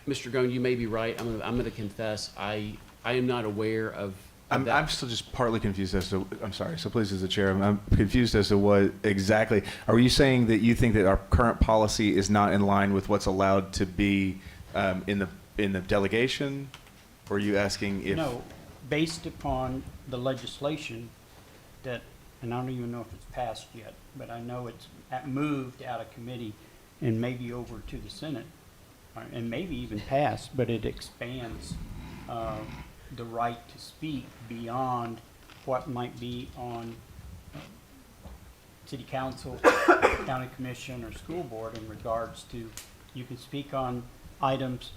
Mr. Groom, you may be right. I'm gonna confess, I am not aware of that. I'm still just partly confused as to, I'm sorry, so please as the chair, I'm confused as to what exactly, are you saying that you think that our current policy is not in line with what's allowed to be in the delegation? Or are you asking if? No, based upon the legislation that, and I don't even know if it's passed yet, but I know it's moved out of committee and maybe over to the Senate, and maybe even passed, but it expands the right to speak beyond what might be on city council, county commission, or school board in regards to, you can speak on items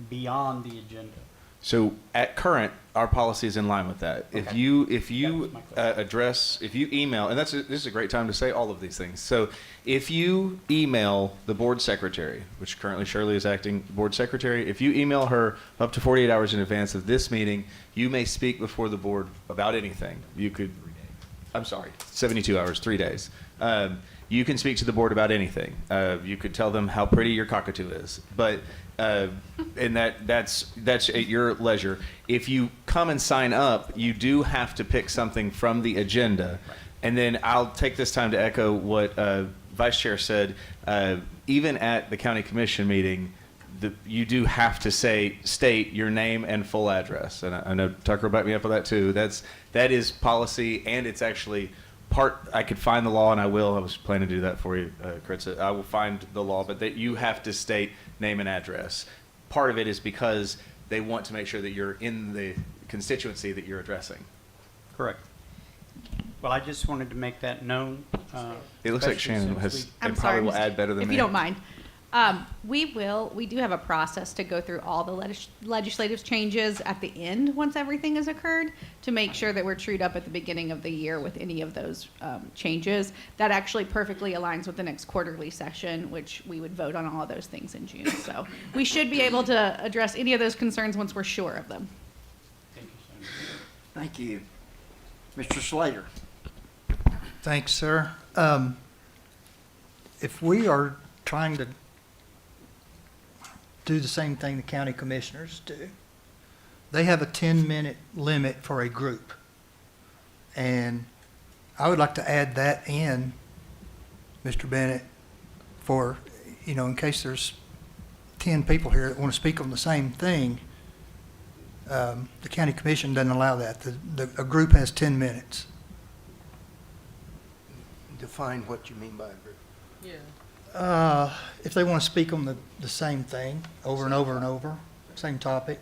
beyond the agenda. So at current, our policy is in line with that. If you if you email, and this is a great time to say all of these things. So if you email the board secretary, which currently Shirley is acting board secretary, if you email her up to 48 hours in advance of this meeting, you may speak before the board about anything. You could, I'm sorry, 72 hours, 3 days. You can speak to the board about anything. You could tell them how pretty your cockatoo is, but and that's at your leisure. If you come and sign up, you do have to pick something from the agenda, and then I'll take this time to echo what Vice Chair said. Even at the county commission meeting, you do have to state your name and full address, and I know Tucker will back me up on that too. That is policy, and it's actually I could find the law, and I will. I was planning to do that for you, Chris. I will find the law, but that you have to state name and address. Part of it is because they want to make sure that you're in the constituency that you're addressing. Correct. Well, I just wanted to make that known. It looks like especially Shannon since and probably will add better than me. If you don't mind. We do have a process to go through all the legislative changes at the end, once everything has occurred, to make sure that we're trued up at the beginning of the year with any of those changes. That actually perfectly aligns with the next quarterly session, which we would vote on all of those things in June. So we should be able to address any of those concerns once we're sure of them. Thank you. Mr. Slater. Thanks, sir. If we are trying to do the same thing the county commissioners do, they have a 10-minute limit for a group. And I would like to add that in, Mr. Bennett, for, in case there's 10 people here that want to speak on the same thing. The county commission doesn't allow that. A group has 10 minutes. Define what you mean by a group. Yeah. If they want to speak on the same thing over and over and over, same topic.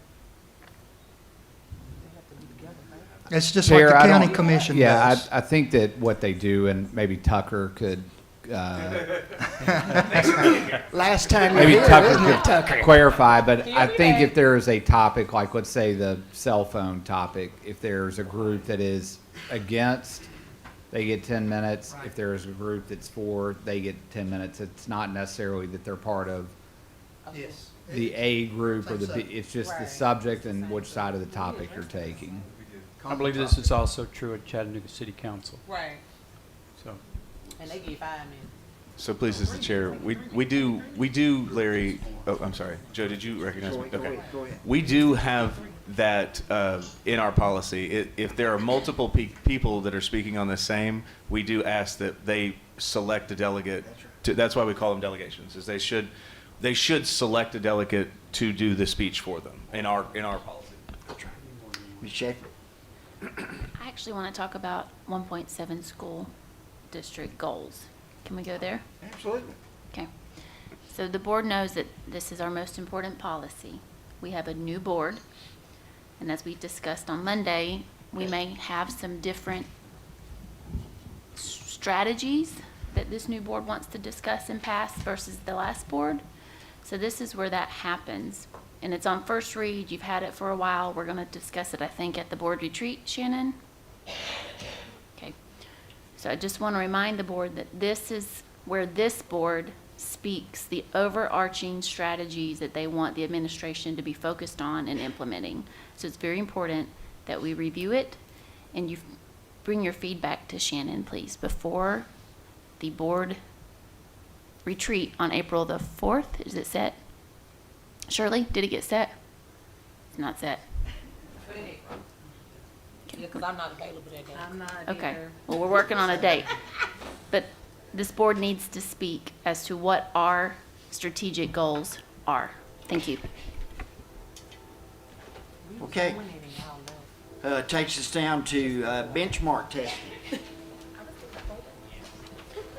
It's just Chair, like the I county don't- commission Yeah, does. I think that what they do, and maybe Tucker could, Last time maybe you're here, Tucker isn't it, could Tucker? clarify, but I think if there is a topic, like let's say the cell phone topic, if there's a group that is against, they get 10 minutes. If there's a group that's for, they get 10 minutes. It's not necessarily that they're part of Yes. the A group or the B. It's just the Right. subject and which side of the topic you're taking. I believe this is also true at Chattanooga City Council. Right. So, And they get 5 minutes. So please, as the chair, we do, Larry, oh, I'm sorry. Joe, did you recognize me? Go Okay. ahead. We do have that in our policy. If there are multiple people that are speaking on the same, we do ask that they select a delegate. That's why we call them delegations, is they should select a delegate to do the speech for them in our policy. Ms. Schaefer. I actually want to talk about 1.7 school district goals. Can we go there? Absolutely. Okay. So the board knows that this is our most important policy. We have a new board, and as we discussed on Monday, we may have some different strategies that this new board wants to discuss and pass versus the last board. So this is where that happens. And it's on first read. You've had it for a while. We're going to discuss it, I think, at the board retreat, Shannon. Okay. So I just want to remind the board that this is where this board speaks the overarching strategies that they want the administration to be focused on and implementing. So it's very important that we review it and you bring your feedback to Shannon, please, before the board retreat on April the 4th. Is it set? Shirley, did it get set? It's not set. Yeah, because I'm not available that day. I'm not Okay, either. well, we're working on a date. But this board needs to speak as to what our strategic goals are. Thank you. Okay. Takes us down to benchmark testing.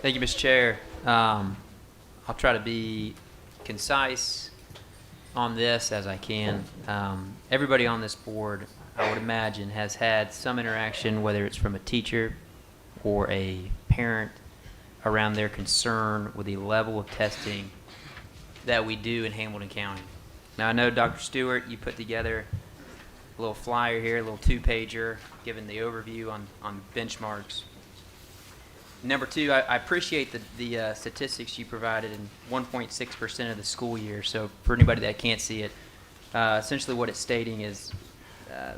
Thank you, Mr. Chair. I'll try to be concise on this as I can. Everybody on this board, I would imagine, has had some interaction, whether it's from a teacher or a parent, around their concern with the level of testing that we do in Hamilton County. Now, I know, Dr. Stewart, you put together a little flyer here, a little 2-pager, giving the overview on benchmarks. Number two, I appreciate the statistics you provided in 1.6% of the school year. So for anybody that can't see it, essentially what it's stating is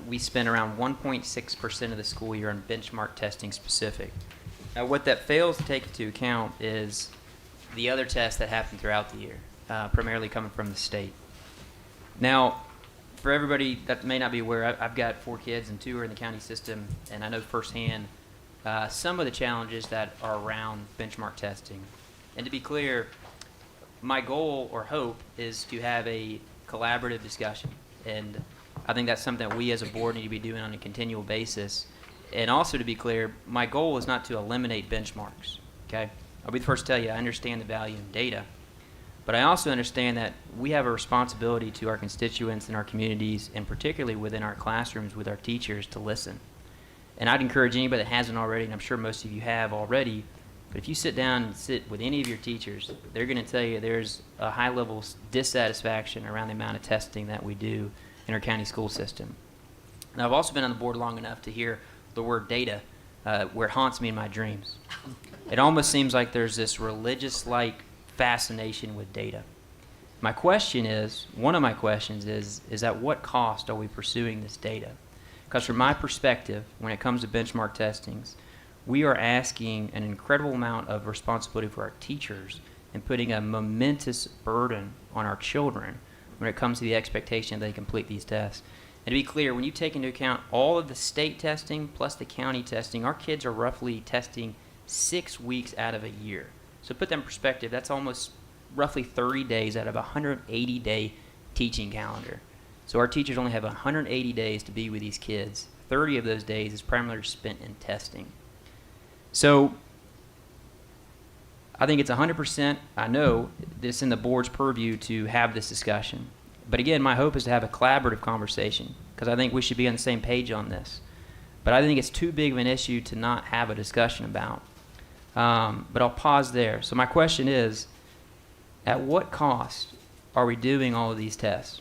we spend around 1.6% of the school year on benchmark testing specific. Now what that fails to take into account is the other tests that happen throughout the year, primarily coming from the state. Now, for everybody that may not be aware, I've got 4 kids and 2 are in the county system, and I know firsthand some of the challenges that are around benchmark testing. And to be clear, my goal or hope is to have a collaborative discussion. And I think that's something that we as a board need to be doing on a continual basis. And also to be clear, my goal is not to eliminate benchmarks, okay? I'll be the first to tell you, I understand the value of data. But I also understand that we have a responsibility to our constituents and our communities, and particularly within our classrooms with our teachers, to listen. And I'd encourage anybody that hasn't already, and I'm sure most of you have already, but if you sit down and sit with any of your teachers, they're going to tell you there's a high level of dissatisfaction around the amount of testing that we do in our county school system. Now, I've also been on the board long enough to hear the word data, where it haunts me in my dreams. It almost seems like there's this religious-like fascination with data. My question is, one of my questions is at what cost are we pursuing this data? Because from my perspective, when it comes to benchmark testings, we are asking an incredible amount of responsibility for our teachers and putting a momentous burden on our children when it comes to the expectation that they complete these tests. And to be clear, when you take into account all of the state testing plus the county testing, our kids are roughly testing 6 weeks out of a year. So put that in perspective, that's almost roughly 30 days out of a 180-day teaching calendar. So our teachers only have 180 days to be with these kids. 30 of those days is primarily spent in testing. So I think it's 100%, I know this in the board's purview to have this discussion. But again, my hope is to have a collaborative conversation, because I think we should be on the same page on this. But I think it's too big of an issue to not have a discussion about. But I'll pause there. So my question is, at what cost are we doing all of these tests?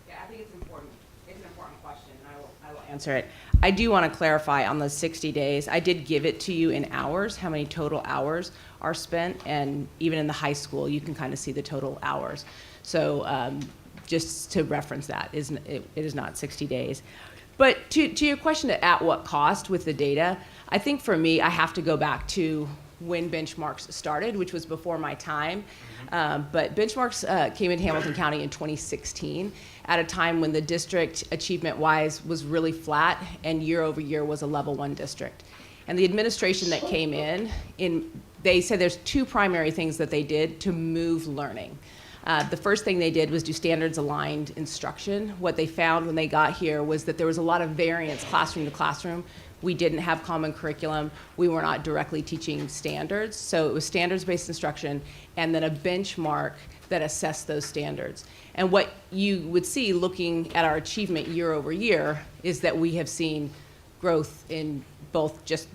Yeah, I think it's important. It's an important question, and I will answer it. I do want to clarify on the 60 days. I did give it to you in hours, how many total hours are spent, and even in the high school, you can kind of see the total hours. So just to reference that, it is not 60 days. But to your question at what cost with the data, I think for me, I have to go back to when benchmarks started, which was before my time. But benchmarks came into Hamilton County in 2016 at a time when the district achievement-wise was really flat and year over year was a level 1 district. And the administration that came in, they said there's 2 primary things that they did to move learning. The first thing they did was do standards-aligned instruction. What they found when they got here was that there was a lot of variance classroom to classroom. We didn't have common curriculum. We were not directly teaching standards. So it was standards-based instruction and then a benchmark that assessed those standards. And what you would see looking at our achievement year over year is that we have seen growth in both just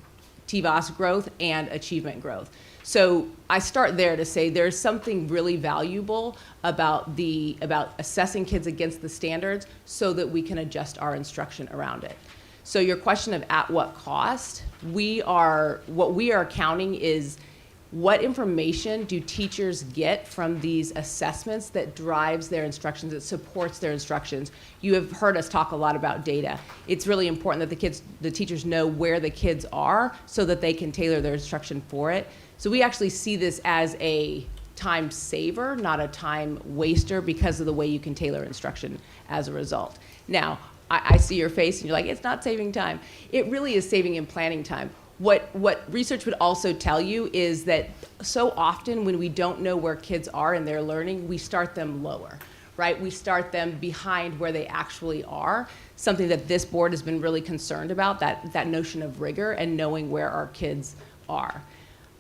TVAS growth and achievement growth. So I start there to say there's something really valuable about assessing kids against the standards so that we can adjust our instruction around it. So your question of at what cost, what we are counting is what information do teachers get from these assessments that drives their instructions, that supports their instructions. You have heard us talk a lot about data. It's really important that the teachers know where the kids are so that they can tailor their instruction for it. So we actually see this as a time saver, not a time waster, because of the way you can tailor instruction as a result. Now, I see your face and you're like, it's not saving time. It really is saving and planning time. What research would also tell you is that so often when we don't know where kids are in their learning, we start them lower, right? We start them behind where they actually are, something that this board has been really concerned about, that notion of rigor and knowing where our kids are.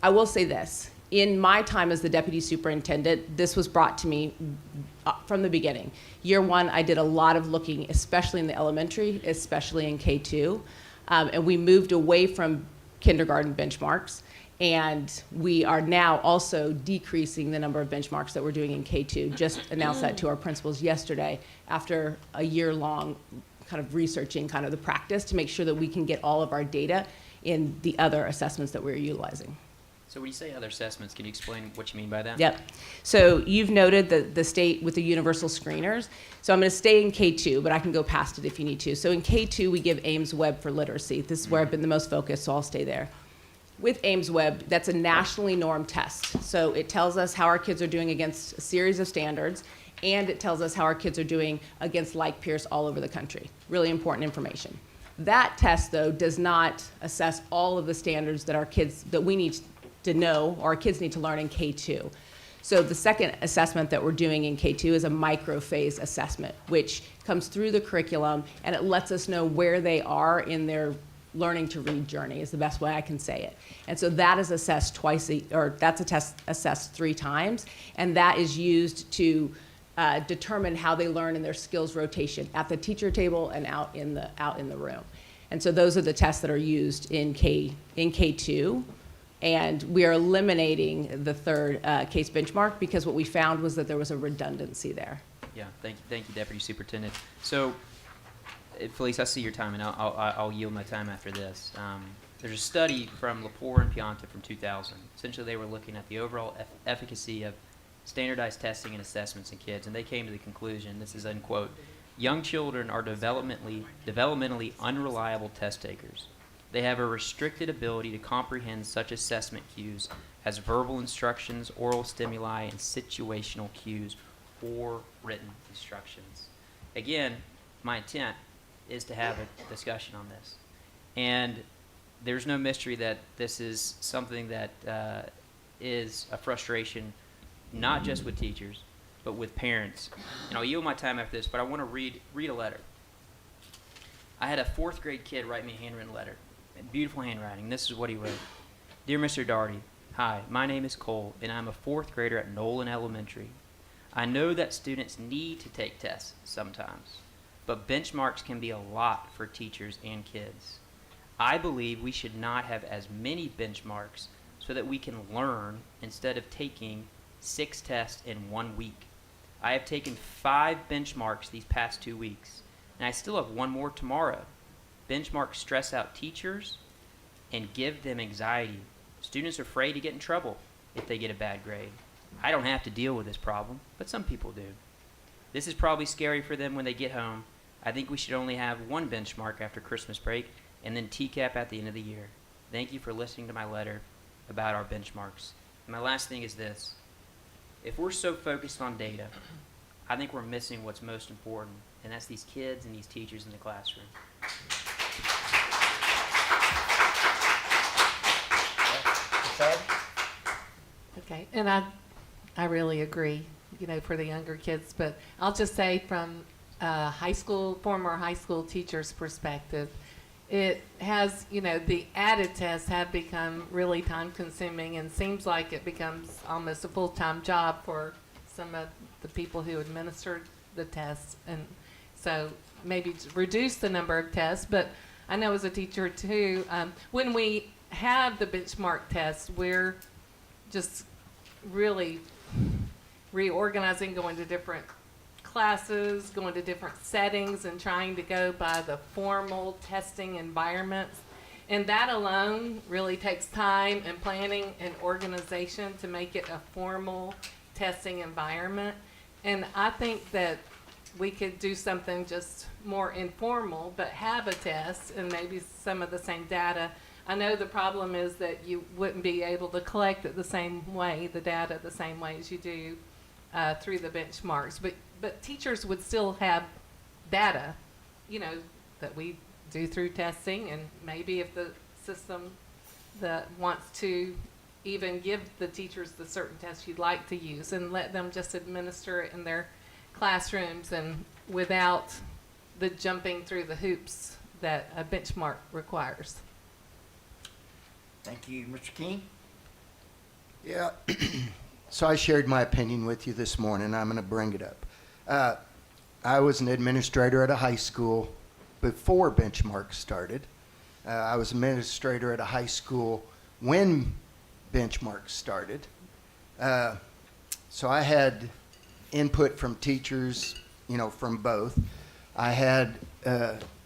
I will say this. In my time as the deputy superintendent, this was brought to me from the beginning. Year 1, I did a lot of looking, especially in the elementary, especially in K2. And we moved away from kindergarten benchmarks. And we are now also decreasing the number of benchmarks that we're doing in K2. Just announced that to our principals yesterday after a year-long kind of researching kind of the practice to make sure that we can get all of our data in the other assessments that we're utilizing. So when you say other assessments, can you explain what you mean by that? Yep. So you've noted the state with the universal screeners. So I'm going to stay in K2, but I can go past it if you need to. So in K2, we give Ames Web for literacy. This is where I've been the most focused, so I'll stay there. With Ames Web, that's a nationally normed test. So it tells us how our kids are doing against a series of standards, and it tells us how our kids are doing against like peers all over the country. Really important information. That test, though, does not assess all of the standards that our kids, that we need to know, or our kids need to learn in K2. So the second assessment that we're doing in K2 is a microphase assessment, which comes through the curriculum, and it lets us know where they are in their learning to read journey, is the best way I can say it. And so that is assessed that's a test assessed 3 times, and that is used to determine how they learn in their skills rotation at the teacher table and out in the room. And so those are the tests that are used in K2. And we are eliminating the third case benchmark because what we found was that there was a redundancy there. Yeah, thank you, Deputy Superintendent. So, Felice, I see your time, and I'll yield my time after this. There's a study from Lepore and Pianta from 2000. Essentially, they were looking at the overall efficacy of standardized testing and assessments in kids, and they came to the conclusion, this is unquote, young children are developmentally unreliable test takers. They have a restricted ability to comprehend such assessment cues as verbal instructions, oral stimuli, and situational cues or written instructions. Again, my intent is to have a discussion on this. And there's no mystery that this is something that is a frustration, not just with teachers, but with parents. And I'll yield my time after this, but I want to read a letter. I had a 4th grade kid write me a handwritten letter. Beautiful handwriting. This is what he wrote. Dear Mr. Daugherty, hi, my name is Cole, and I'm a 4th grader at Nolan Elementary. I know that students need to take tests sometimes, but benchmarks can be a lot for teachers and kids. I believe we should not have as many benchmarks so that we can learn instead of taking 6 tests in 1 week. I have taken 5 benchmarks these past 2 weeks, and I still have 1 more tomorrow. Benchmarks stress out teachers and give them anxiety. Students are afraid to get in trouble if they get a bad grade. I don't have to deal with this problem, but some people do. This is probably scary for them when they get home. I think we should only have 1 benchmark after Christmas break and then TCAP at the end of the year. Thank you for listening to my letter about our benchmarks. And my last thing is this. If we're so focused on data, I think we're missing what's most important, and that's these kids and these teachers in the classroom. Okay, and I really agree, for the younger kids, but I'll just say from a former high school teacher's perspective, it has, the added tests have become really time consuming and seems like it becomes almost a full-time job for some of the people who administer the tests. And so maybe reduce the number of tests, but I know as a teacher too, when we have the benchmark tests, we're just really reorganizing, going to different classes, going to different settings, and trying to go by the formal testing environments. And that alone really takes time and planning and organization to make it a formal testing environment. And I think that we could do something just more informal, but have a test and maybe some of the same data. I know the problem is that you wouldn't be able to collect it the same way, the data the same way as you do through the benchmarks. But teachers would still have data, that we do through testing, and maybe if the system that wants to even give the teachers the certain tests you'd like to use and let them just administer it in their classrooms and without the jumping through the hoops that a benchmark requires. Thank you. Mr. King? Yeah. So I shared my opinion with you this morning. I'm going to bring it up. I was an administrator at a high school before benchmarks started. I was administrator at a high school when benchmarks started. So I had input from teachers, from both. I had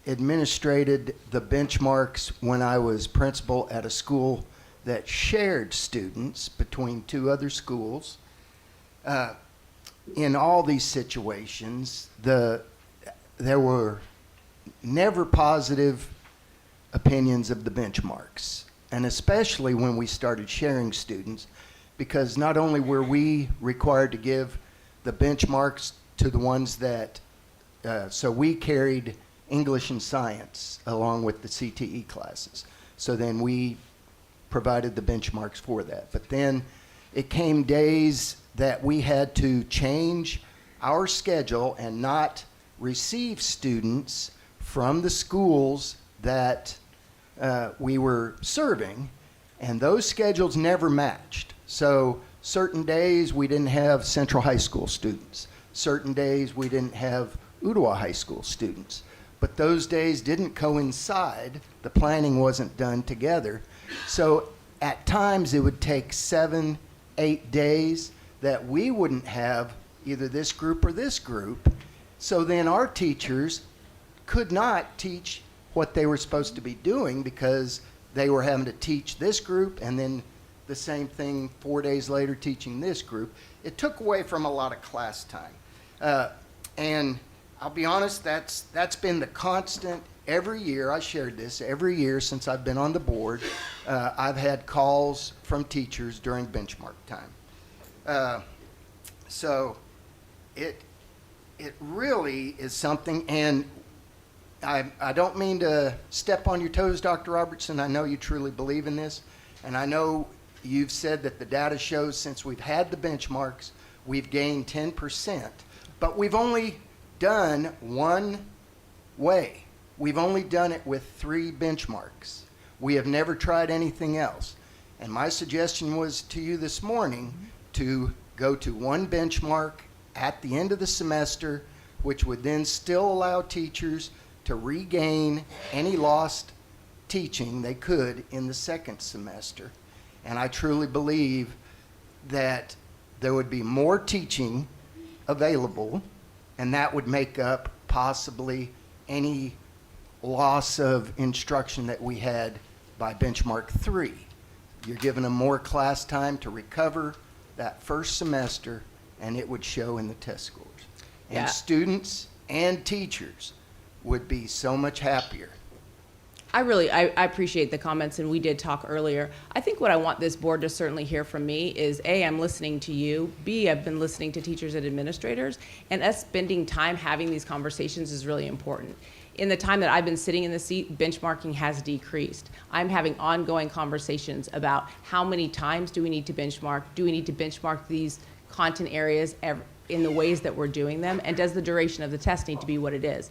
administrated the benchmarks when I was principal at a school that shared students between two other schools. In all these situations, there were never positive opinions of the benchmarks, and especially when we started sharing students, because not only were we required to give the benchmarks to the ones that, so we carried English and science along with the CTE classes. So then we provided the benchmarks for that. But then it came days that we had to change our schedule and not receive students from the schools that we were serving, and those schedules never matched. So certain days we didn't have Central High School students. Certain days we didn't have Ottawa High School students. But those days didn't coincide. The planning wasn't done together. So at times it would take 7, 8 days that we wouldn't have either this group or this group. So then our teachers could not teach what they were supposed to be doing because they were having to teach this group and then the same thing 4 days later teaching this group. It took away from a lot of class time. And I'll be honest, that's been the constant every year. I shared this every year since I've been on the board. I've had calls from teachers during benchmark time. So it really is something, and I don't mean to step on your toes, Dr. Robertson. I know you truly believe in this, and I know you've said that the data shows since we've had the benchmarks, we've gained 10%, but we've only done one way. We've only done it with 3 benchmarks. We have never tried anything else. And my suggestion was to you this morning to go to one benchmark at the end of the semester, which would then still allow teachers to regain any lost teaching they could in the second semester. And I truly believe that there would be more teaching available, and that would make up possibly any loss of instruction that we had by benchmark 3. You're giving them more class time to recover that first semester, and it would show in the test scores. Yeah. And students and teachers would be so much happier. I appreciate the comments, and we did talk earlier. I think what I want this board to certainly hear from me is, A, I'm listening to you, B, I've been listening to teachers and administrators, and us spending time having these conversations is really important. In the time that I've been sitting in the seat, benchmarking has decreased. I'm having ongoing conversations about how many times do we need to benchmark? Do we need to benchmark these content areas in the ways that we're doing them? And does the duration of the test need to be what it is?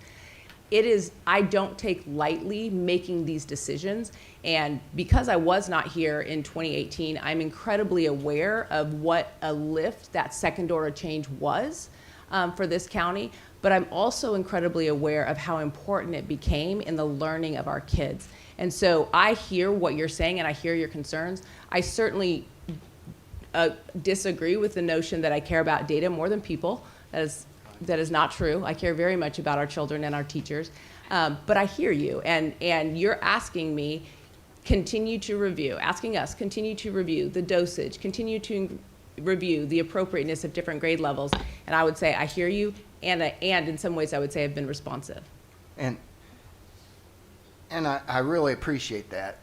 I don't take lightly making these decisions, and because I was not here in 2018, I'm incredibly aware of what a lift that second order change was for this county, but I'm also incredibly aware of how important it became in the learning of our kids. And so I hear what you're saying and I hear your concerns. I certainly disagree with the notion that I care about data more than people. That is not true. I care very much about our children and our teachers. But I hear you, and you're asking me, asking us, continue to review the dosage, continue to review the appropriateness of different grade levels. And I would say, I hear you, and in some ways I would say I've been responsive. And I really appreciate that.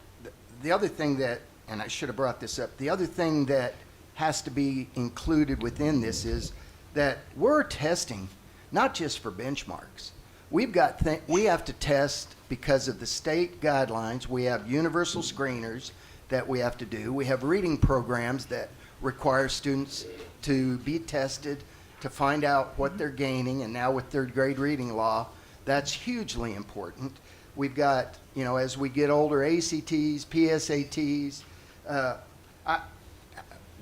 The other thing that, and I should have brought this up, the other thing that has to be included within this is that we're testing not just for benchmarks. We have to test because of the state guidelines. We have universal screeners that we have to do. We have reading programs that require students to be tested to find out what they're gaining, and now with third grade reading law, that's hugely important. We've got, as we get older, ACTs, PSATs.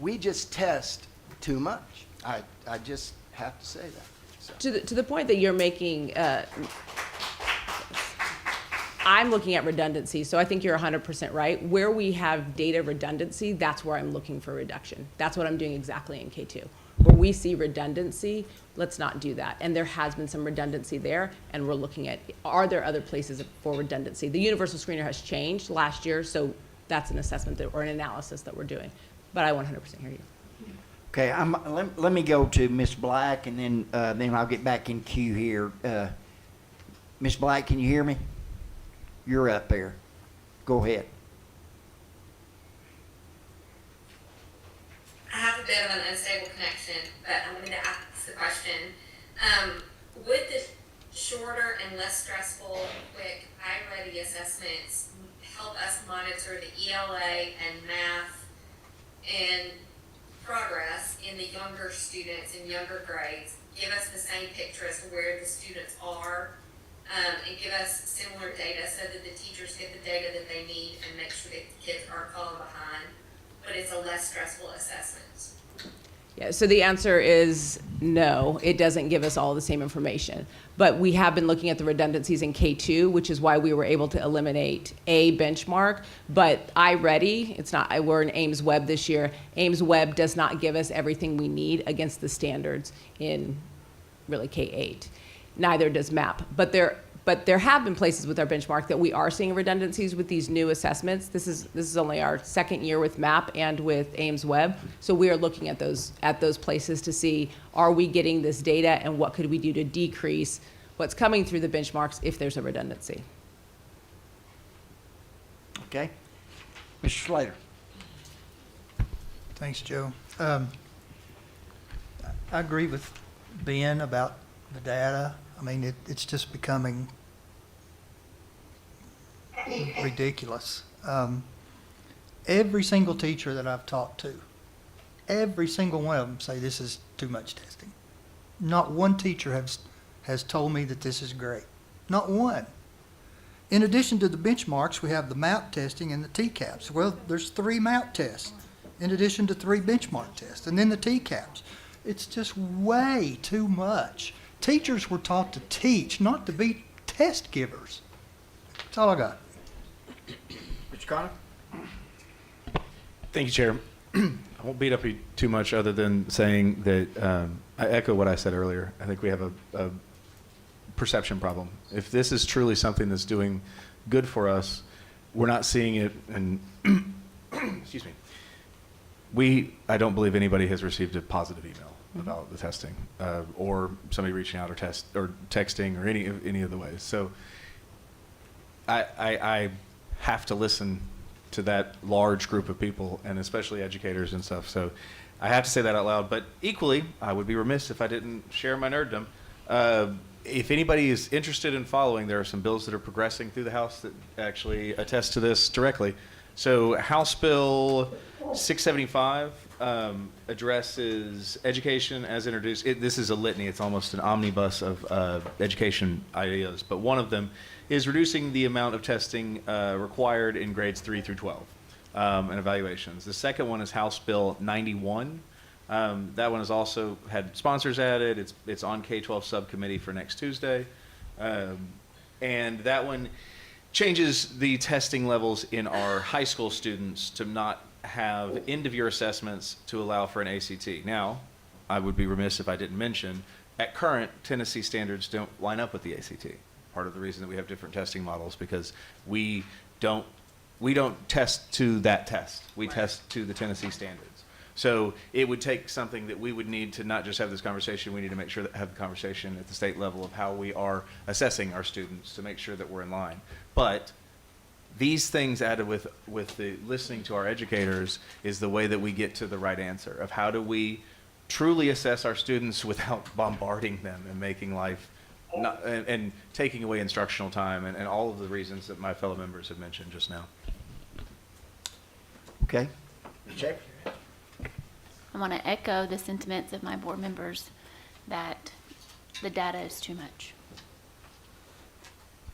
We just test too much. I just have to say that. So. To the point that you're making, I'm looking at redundancy, so I think you're 100% right. Where we have data redundancy, that's where I'm looking for reduction. That's what I'm doing exactly in K2. where we see redundancy, let's not do that. And there has been some redundancy there, and we're looking at, are there other places for redundancy? The universal screener has changed last year, so that's an assessment that, or an analysis that we're doing. But I 100% hear you. Okay, let me go to Ms. Black, and then I'll get back in queue here. Ms. Black, can you hear me? You're up there. Go ahead. I have a bit of an unstable connection, but I'm going to ask the question. Would the shorter and less stressful, quick, I-ready assessments help us monitor the ELA and math and progress in the younger students in younger grades, give us the same picture as to where the students are, and give us similar data so that the teachers get the data that they need and make sure that the kids aren't falling behind, but it's a less stressful assessment? Yeah, so the answer is no, it doesn't give us all the same information. But we have been looking at the redundancies in K2, which is why we were able to eliminate a benchmark. But iReady, it's not, we're in Ames Web this year. Ames Web does not give us everything we need against the standards in really K8. Neither does MAP. But there have been places with our benchmark that we are seeing redundancies with these new assessments. This is only our second year with MAP and with Ames Web. So we are looking at those places to see, are we getting this data, and what could we do to decrease what's coming through the benchmarks if there's a redundancy. Okay. Mr. Slater. Thanks, Joe. I agree with Ben about the data. I mean, it's just becoming ridiculous. Every single teacher that I've talked to, every single one of them say this is too much testing. Not one teacher has told me that this is great. Not one. In addition to the benchmarks, we have the MAP testing and the TCAPs. Well, there's 3 MAP tests in addition to 3 benchmark tests, and then the TCAPs. It's just way too much. Teachers were taught to teach, not to be test givers. That's all I got. Mr. Connor? Thank you, Chair. I won't beat up you too much other than saying that I echo what I said earlier. I think we have a perception problem. If this is truly something that's doing good for us, we're not seeing it, and excuse me. I don't believe anybody has received a positive email about the testing, or somebody reaching out or texting or any of the ways. So I have to listen to that large group of people, and especially educators and stuff. So I have to say that out loud. But equally, I would be remiss if I didn't share my nerddom. If anybody is interested in following, there are some bills that are progressing through the House that actually attest to this directly. So House Bill 675 addresses education as introduced. This is a litany. It's almost an omnibus of education ideas. But one of them is reducing the amount of testing required in grades 3 through 12 and evaluations. The second one is House Bill 91. That one has also had sponsors added. It's on K-12 subcommittee for next Tuesday. And that one changes the testing levels in our high school students to not have end-of-year assessments to allow for an ACT. Now, I would be remiss if I didn't mention, at current, Tennessee standards don't line up with the ACT. Part of the reason that we have different testing models, because we don't test to that test. We test to the Tennessee standards. So it would take something that we would need to not just have this conversation, we need to make sure that have the conversation at the state level of how we are assessing our students to make sure that we're in line. But these things added with the listening to our educators is the way that we get to the right answer of how do we truly assess our students without bombarding them and making life and taking away instructional time and all of the reasons that my fellow members have mentioned just now. Okay. Check. I want to echo the sentiments of my board members that the data is too much.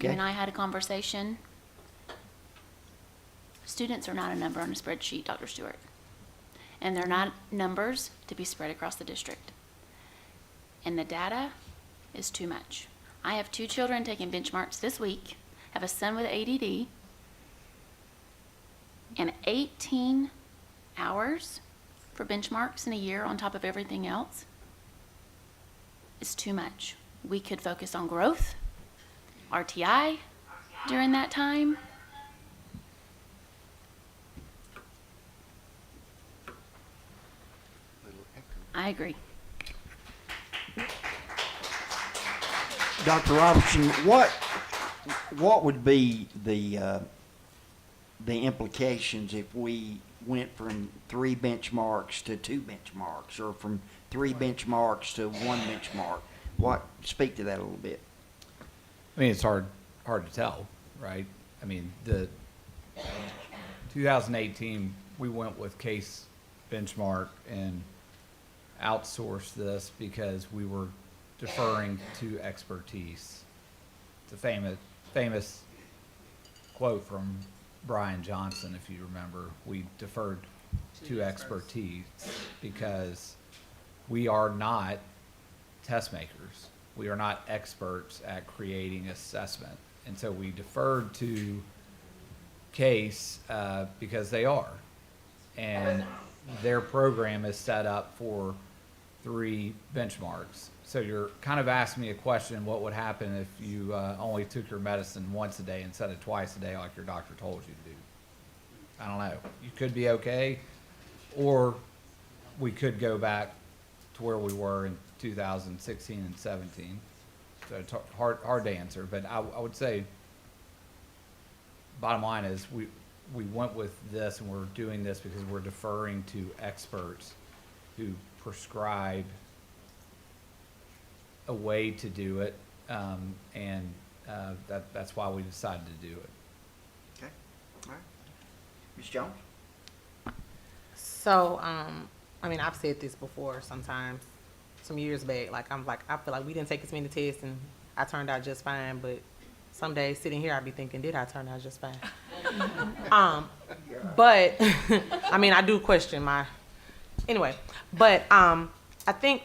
You and I had a conversation. Students are not a number on a spreadsheet, Dr. Stewart. And they're not numbers to be spread across the district. And the data is too much. I have 2 children taking benchmarks this week, have a son with ADD, and 18 hours for benchmarks in a year on top of everything else is too much. We could focus on growth, RTI during that time. I agree. Dr. Robertson, what would be the implications if we went from 3 benchmarks to 2 benchmarks, or from 3 benchmarks to 1 benchmark? Speak to that a little bit. I mean, it's hard to tell, right? I mean, the 2018, we went with case benchmark and outsourced this because we were deferring to expertise. It's a famous quote from Brian Johnson, if you remember. We deferred to expertise because we are not test makers. We are not experts at creating assessment. And so we deferred to case because they are. And their program is set up for 3 benchmarks. So you're kind of asking me a question, what would happen if you only took your medicine once a day instead of twice a day like your doctor told you to do? I don't know. You could be okay, or we could go back to where we were in 2016 and 17. So it's hard to answer, but I would say bottom line is we went with this, and we're doing this because we're deferring to experts who prescribe a way to do it, and that's why we decided to do it. Okay. All right. Ms. Jones? So, I mean, I've said this before sometimes, some years back, I feel like we didn't take as many tests and I turned out just fine, but some days sitting here, I'd be thinking, did I turn out just fine? But, I mean, I do question anyway, but I think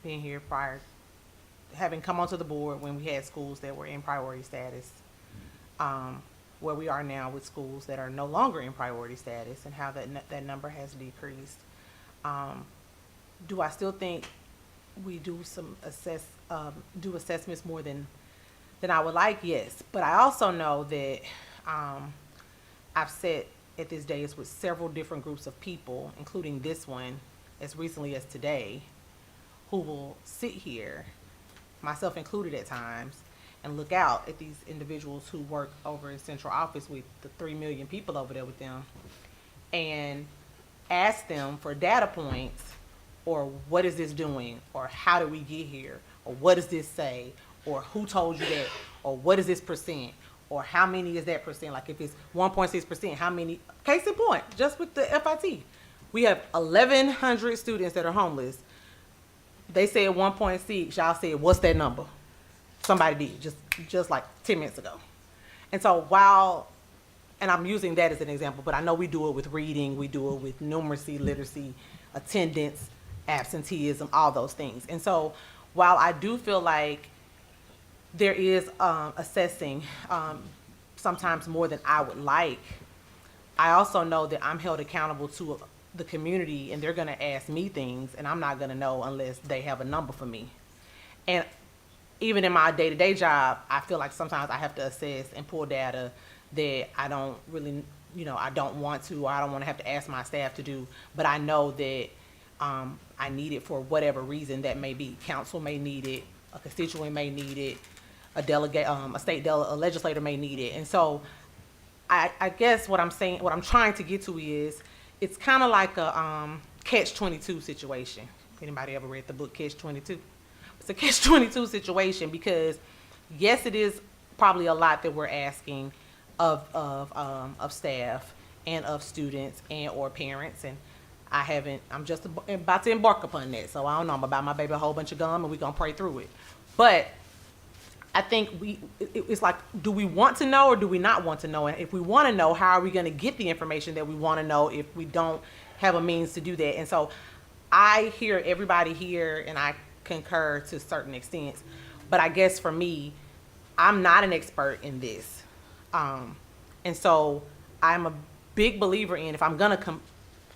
being here prior, having come onto the board when we had schools that were in priority status, where we are now with schools that are no longer in priority status, and how that number has decreased. Do I still think we do assessments more than I would like? Yes, but I also know that I've sat at this dais with several different groups of people, including this one, as recently as today, who will sit here, myself included at times, and look out at these individuals who work over in central office with the 3 million people over there with them, and ask them for data points, or what is this doing, or how did we get here, or what does this say, or who told you that, or what is this percent, or how many is that percent? Like if it's 1.6%, how many? Case in point, just with the FIT, we have 1,100 students that are homeless. They said 1.6, y'all said, what's that number? Somebody did, just like 10 minutes ago. And so and I'm using that as an example, but I know we do it with reading, we do it with numeracy, literacy, attendance, absenteeism, all those things. And so while I do feel like there is assessing sometimes more than I would like, I also know that I'm held accountable to the community, and they're going to ask me things, and I'm not going to know unless they have a number for me. And even in my day-to-day job, I feel like sometimes I have to assess and pull data that I don't really, I don't want to, or I don't want to have to ask my staff to do, but I know that I need it for whatever reason that may be. Council may need it, a constituent may need it, a legislator may need it. And so I guess what I'm trying to get to is, it's kind of like a catch-22 situation. Anybody ever read the book Catch-22? It's a catch-22 situation because, yes, it is probably a lot that we're asking of staff and of students and or parents, and I'm just about to embark upon that. So I don't know, I'm about my baby a whole bunch of gum and we're gonna pray through it. But I think it's like, do we want to know or do we not want to know? And if we want to know, how are we going to get the information that we want to know if we don't have a means to do that? And so I hear everybody here, and I concur to certain extents. But I guess for me, I'm not an expert in this. And so I'm big believer in, if I'm gonna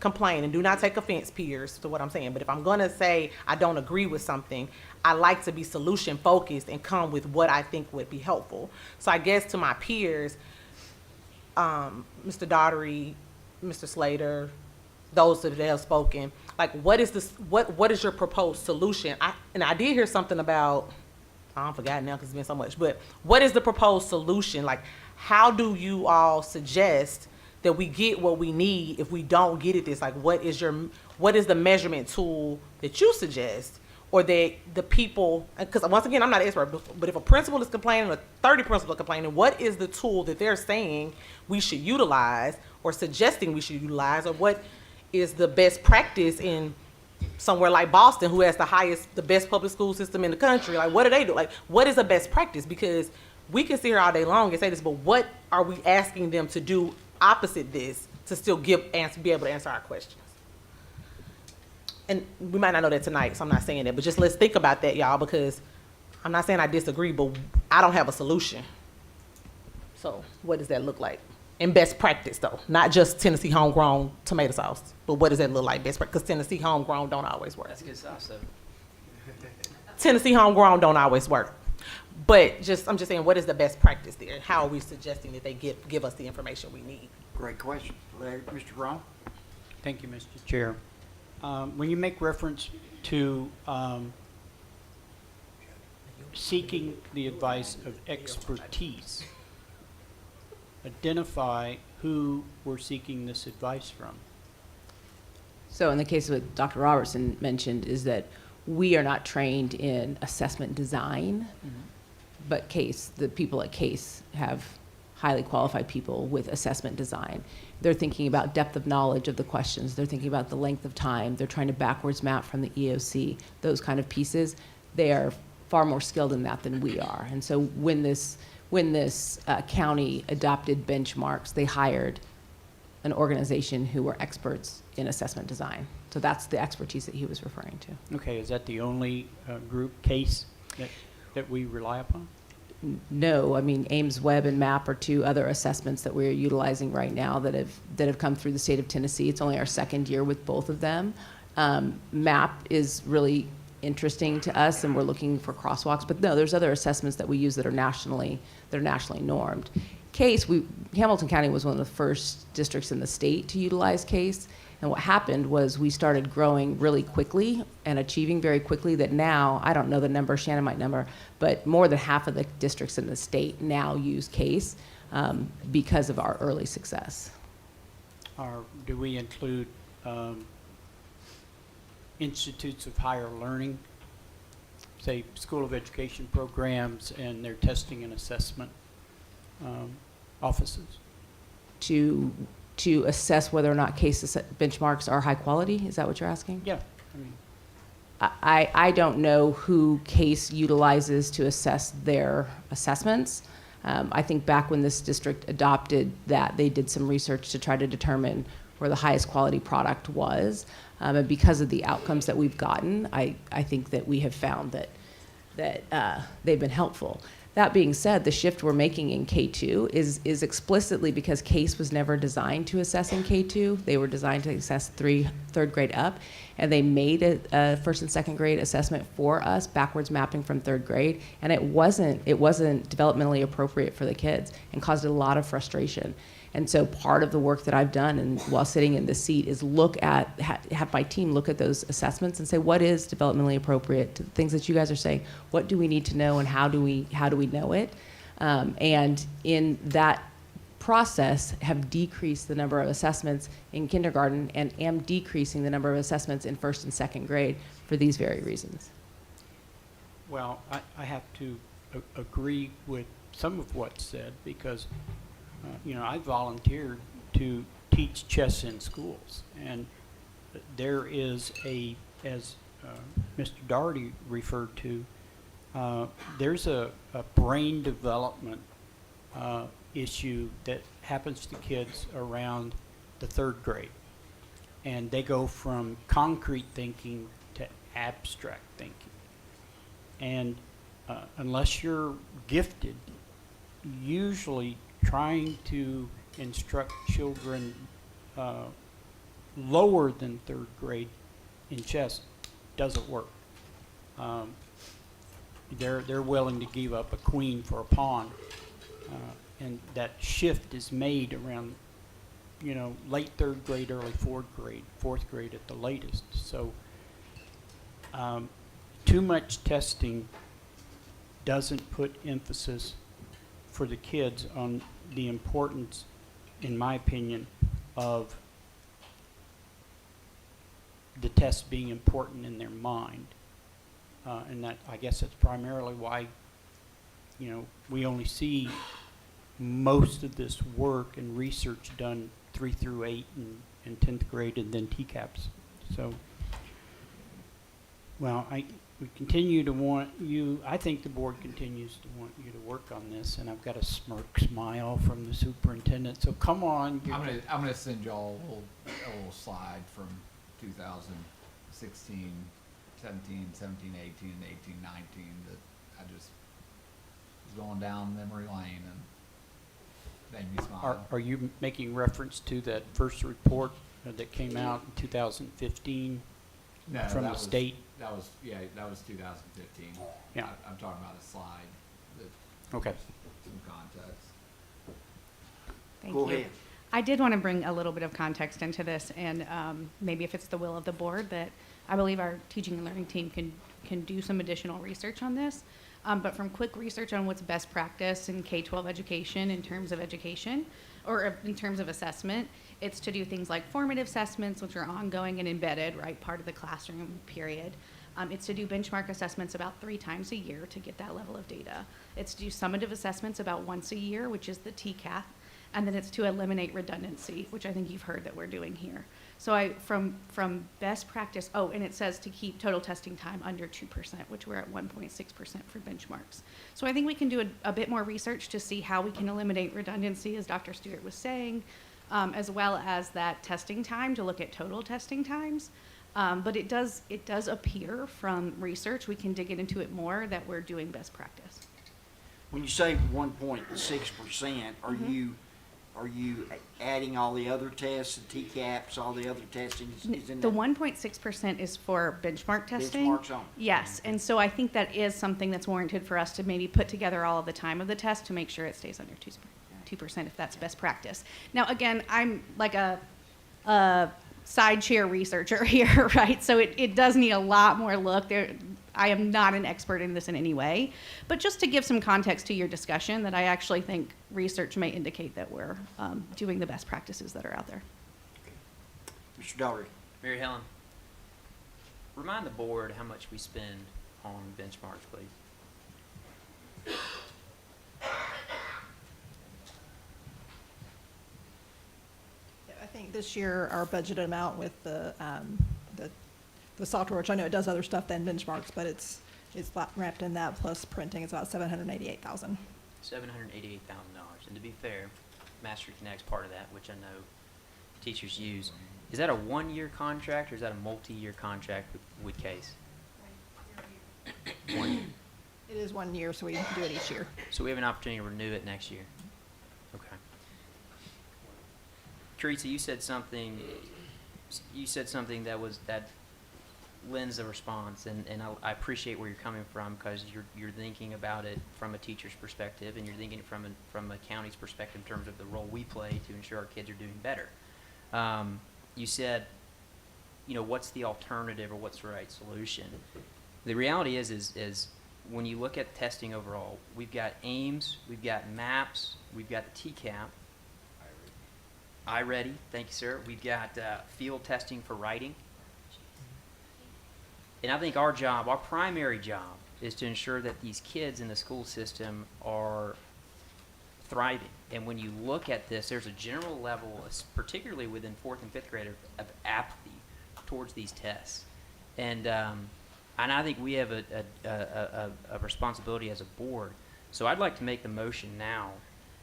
complain, and do not take offense, peers, to what I'm saying, but if I'm gonna say I don't agree with something, I like to be solution focused and come with what I think would be helpful. So I guess to my peers, Mr. Daughtery, Mr. Slater, those that have spoken, like, what is this, what is your proposed solution? I did hear something about, I forgot now because it's been so much, but what is the proposed solution? Like, how do you all suggest that we get what we need if we don't get it this? Like, what is the measurement tool that you suggest? Or that the people, because once again, I'm not an expert, but if a principal is complaining or 30 principals are complaining, what is the tool that they're saying we should utilize or suggesting we should utilize? Or what is the best practice in somewhere like Boston, who has the best public school system in the country? Like, what do they do? Like, what is the best practice? Because we can sit here all day long and say this, but what are we asking them to do opposite this to still be able to answer our questions? And we might not know that tonight, so I'm not saying that, but just let's think about that, y'all, because I'm not saying I disagree, but I don't have a solution. So what does that look like? In best practice, though, not just Tennessee homegrown tomato sauce, but what does that look like best practice? Because Tennessee homegrown don't always work. That's good sauce, though. Tennessee homegrown don't always work. But I'm just saying, what is the best practice there? How are we suggesting that they give us the information we need? Great question. Mr. Brown? Thank you, Mr. Chair. When you make reference to seeking the advice of expertise, identify who we're seeking this advice from. So in the case of what Dr. Robertson mentioned is that we are not trained in assessment design, but the people at CASE have highly qualified people with assessment design. They're thinking about depth of knowledge of the questions. They're thinking about the length of time. They're trying to backwards map from the EOC, those kind of pieces. They are far more skilled in that than we are. And so when this county adopted benchmarks, they hired an organization who were experts in assessment design. So that's the expertise that he was referring to. Okay, is that the only group case that we rely upon? No, I mean, Ames Web and MAP are two other assessments that we're utilizing right now that have come through the state of Tennessee. It's only our second year with both of them. MAP is really interesting to us, and we're looking for crosswalks. But no, there's other assessments that we use that are nationally normed. CASE, Hamilton County was one of the first districts in the state to utilize CASE. And what happened was we started growing really quickly and achieving very quickly that now, I don't know the number, Shannon might number, but more than half of the districts in the state now use CASE because of our early success. Do we include institutes of higher learning, say School of Education programs and their testing and assessment offices? To assess whether or not CASE benchmarks are high quality? Is that what you're asking? Yeah. I don't know who CASE utilizes to assess their assessments. I think back when this district adopted that, they did some research to try to determine where the highest quality product was. And because of the outcomes that we've gotten, I think that we have found that they've been helpful. That being said, the shift we're making in K2 is explicitly because CASE was never designed to assess in K2. They were designed to assess third grade up, and they made a first and second grade assessment for us, backwards mapping from third grade, and it wasn't developmentally appropriate for the kids and caused a lot of frustration. And so part of the work that I've done, and while sitting in this seat, is have my team look at those assessments and say, what is developmentally appropriate to the things that you guys are saying? What do we need to know, and how do we know it? And in that process, have decreased the number of assessments in kindergarten and am decreasing the number of assessments in first and second grade for these very reasons. Well, I have to agree with some of what's said because I volunteered to teach chess in schools, and there is as Mr. Daugherty referred to, there's a brain development issue that happens to kids around the third grade, and they go from concrete thinking to abstract thinking, and unless you're gifted, usually trying to instruct children lower than third grade in chess doesn't work. They're willing to give up a queen for a pawn, and that shift is made around, late third grade, early fourth grade at the latest. So too much testing doesn't put emphasis for the kids on the importance, in my opinion, of the test being important in their mind. And that, I guess that's primarily why, we only see most of this work and research done 3 through 8 and 10th grade and then TCAPs. So, well, we continue to want you, I think the board continues to want you to work on this, and I've got a smirk smile from the superintendent, so come on. I'm gonna send y'all a little slide from 2016, 17, 18, and 18, 19 that I just was going down memory lane and made me smile. Are you making reference to that first report that came out in 2015 from the state? That was 2015. Yeah. I'm talking about a slide that Okay. some context. Thank Go you. ahead. I did want to bring a little bit of context into this, and maybe if it's the will of the board, that I believe our teaching and learning team can do some additional research on this. But from quick research on what's best practice in K-12 education in terms of education, or in terms of assessment, it's to do things like formative assessments, which are ongoing and embedded, right, part of the classroom period. It's to do benchmark assessments about 3 times a year to get that level of data. It's to do summative assessments about once a year, which is the TCAP. And then it's to eliminate redundancy, which I think you've heard that we're doing here. So from best practice, and it says to keep total testing time under 2%, which we're at 1.6% for benchmarks. So I think we can do a bit more research to see how we can eliminate redundancy, as Dr. Stewart was saying, as well as that testing time to look at total testing times. But it does appear from research, we can dig into it more, that we're doing best practice. When you say 1.6%, are you adding all the other tests, the TCAPs, all the other testing? The 1.6% is for benchmark testing. Benchmarks only. Yes, and so I think that is something that's warranted for us to maybe put together all of the time of the test to make sure it stays under 2% if that's best practice. Now, again, I'm like a side chair researcher here, right? So it does need a lot more look. I am not an expert in this in any way, but just to give some context to your discussion, that I actually think research may indicate that we're doing the best practices that are out there. Mr. Daugherty. Mary Helen, remind the board how much we spend on benchmarks, please. I think this year our budgeted amount with the software, which I know it does other stuff than benchmarks, but it's wrapped in that plus printing, it's about $788,000. $788,000. And to be fair, Mastery Connect's part of that, which I know teachers use. Is that a 1-year contract or is that a multi-year contract with Case? 1 year. It is 1 year, so we do it each year. So we have an opportunity to renew it next year. Okay. Teresa, you said something that lends a response, and I appreciate where you're coming from, because you're thinking about it from a teacher's perspective, and you're thinking from a county's perspective in terms of the role we play to ensure our kids are doing better. You said, what's the alternative or what's the right solution? The reality is when you look at testing overall, we've got AIMS, we've got MAPS, we've got the TCAP, iReady, thank you, sir. We've got field testing for writing. And I think our primary job, is to ensure that these kids in the school system are thriving. And when you look at this, there's a general level, particularly within 4th and 5th grade, of apathy towards these tests. And I think we have a responsibility as a board. So I'd like to make the motion now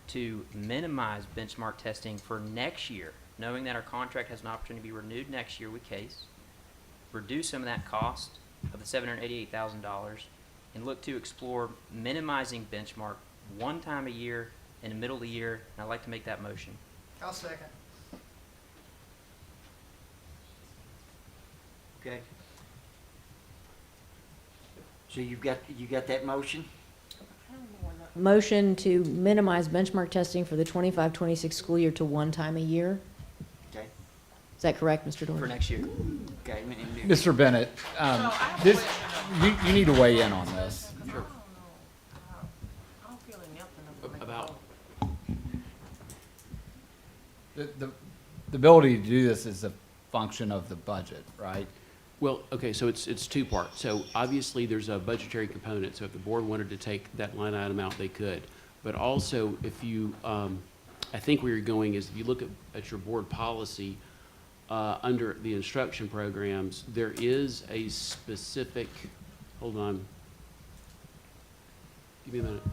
to minimize benchmark testing for next year, knowing that our contract has an opportunity to be renewed next year with Case, reduce some of that cost of the $788,000, and look to explore minimizing benchmark 1 time a year in the middle of the year, and I'd like to make that motion. I'll second. Okay. So you got that motion? Motion to minimize benchmark testing for the 25-26 school year to one time a year. Okay. Is that correct, Mr. Dorn? For next year. Okay. Mr. Bennett, this, you need to weigh in on this. Sure. About, The ability to do this is a function of the budget, right? well, okay, so it's two parts. So obviously, there's a budgetary component, so if the board wanted to take that line item out, they could. But also, if you, I think where you're going is if you look at your board policy, under the instruction programs, there is a specific, hold on. Give me a minute.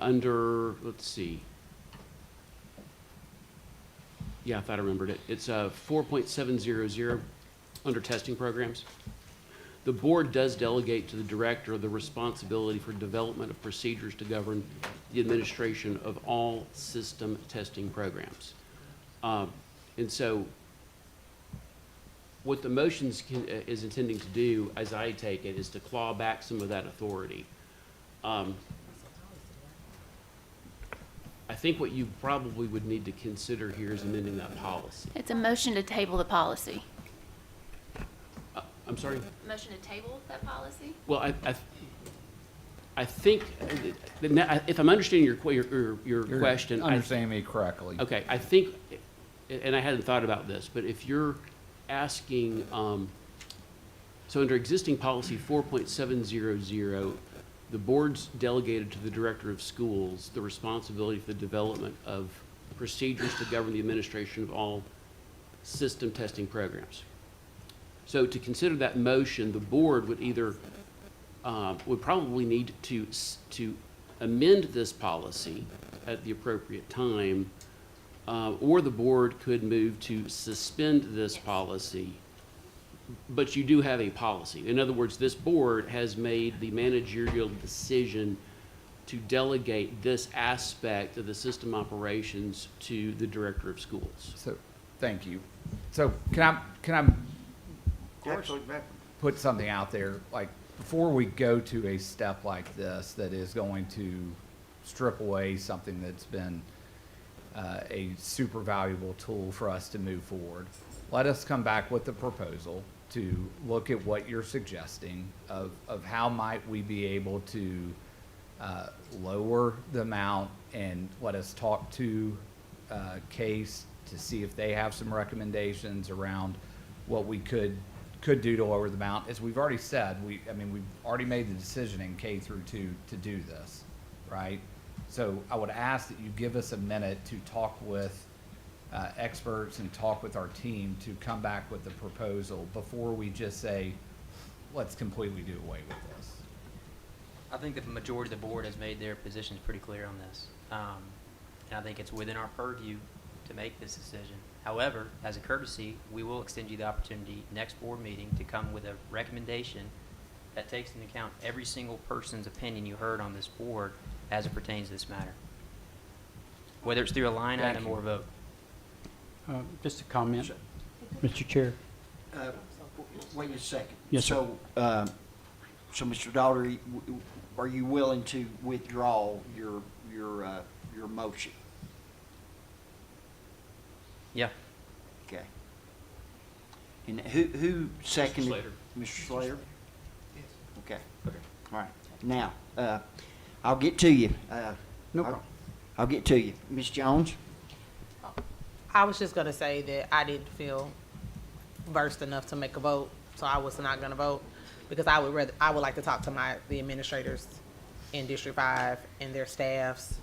Under, let's see. Yeah, I thought I remembered it. It's 4.700 under testing programs. The board does delegate to the director the responsibility for development of procedures to govern the administration of all system testing programs. And so what the motions is intending to do, as I take it, is to claw back some of that authority. I think what you probably would need to consider here is amending that policy. It's a motion to table the policy. I'm sorry? Motion to table that policy? Well, I think, if I'm understanding your question. Understanding me correctly. Okay, I think, and I hadn't thought about this, but if you're asking, so under existing policy 4.700, the board's delegated to the director of schools the responsibility for the development of procedures to govern the administration of all system testing programs. So to consider that motion, the board would either, would probably need to amend this policy at the appropriate time, or the board could move to suspend this policy. But you do have a policy. In other words, this board has made the managerial decision to delegate this aspect of the system operations to the director of schools. So, thank you. So can I put something out there? Like, before we go to a step like this that is going to strip away something that's been a super valuable tool for us to move forward, let us come back with a proposal to look at what you're suggesting of how might we be able to lower the amount, and let us talk to Case to see if they have some recommendations around what we could do to lower the amount. As we've already said, we've already made the decision in K through 2 to do this, right? So I would ask that you give us a minute to talk with experts and talk with our team to come back with a proposal before we just say, let's completely do away with this. I think the majority of the board has made their positions pretty clear on this. And I think it's within our purview to make this decision. However, as a courtesy, we will extend you the opportunity next board meeting to come with a recommendation that takes into account every single person's opinion you heard on this board as it pertains to this matter. Whether it's through a line item or a vote. Just a comment, Mr. Chair. Wait a second. Yes, sir. So Mr. Daugherty, are you willing to withdraw your motion? Yeah. Okay. And who seconded? Slater. Mr. Slater? Yes. Okay. All right. Now, I'll get to you. No problem. I'll get to you. Ms. Jones? I was just gonna say that I didn't feel versed enough to make a vote, so I was not gonna vote, because I would like to talk to the administrators in District 5 and their staffs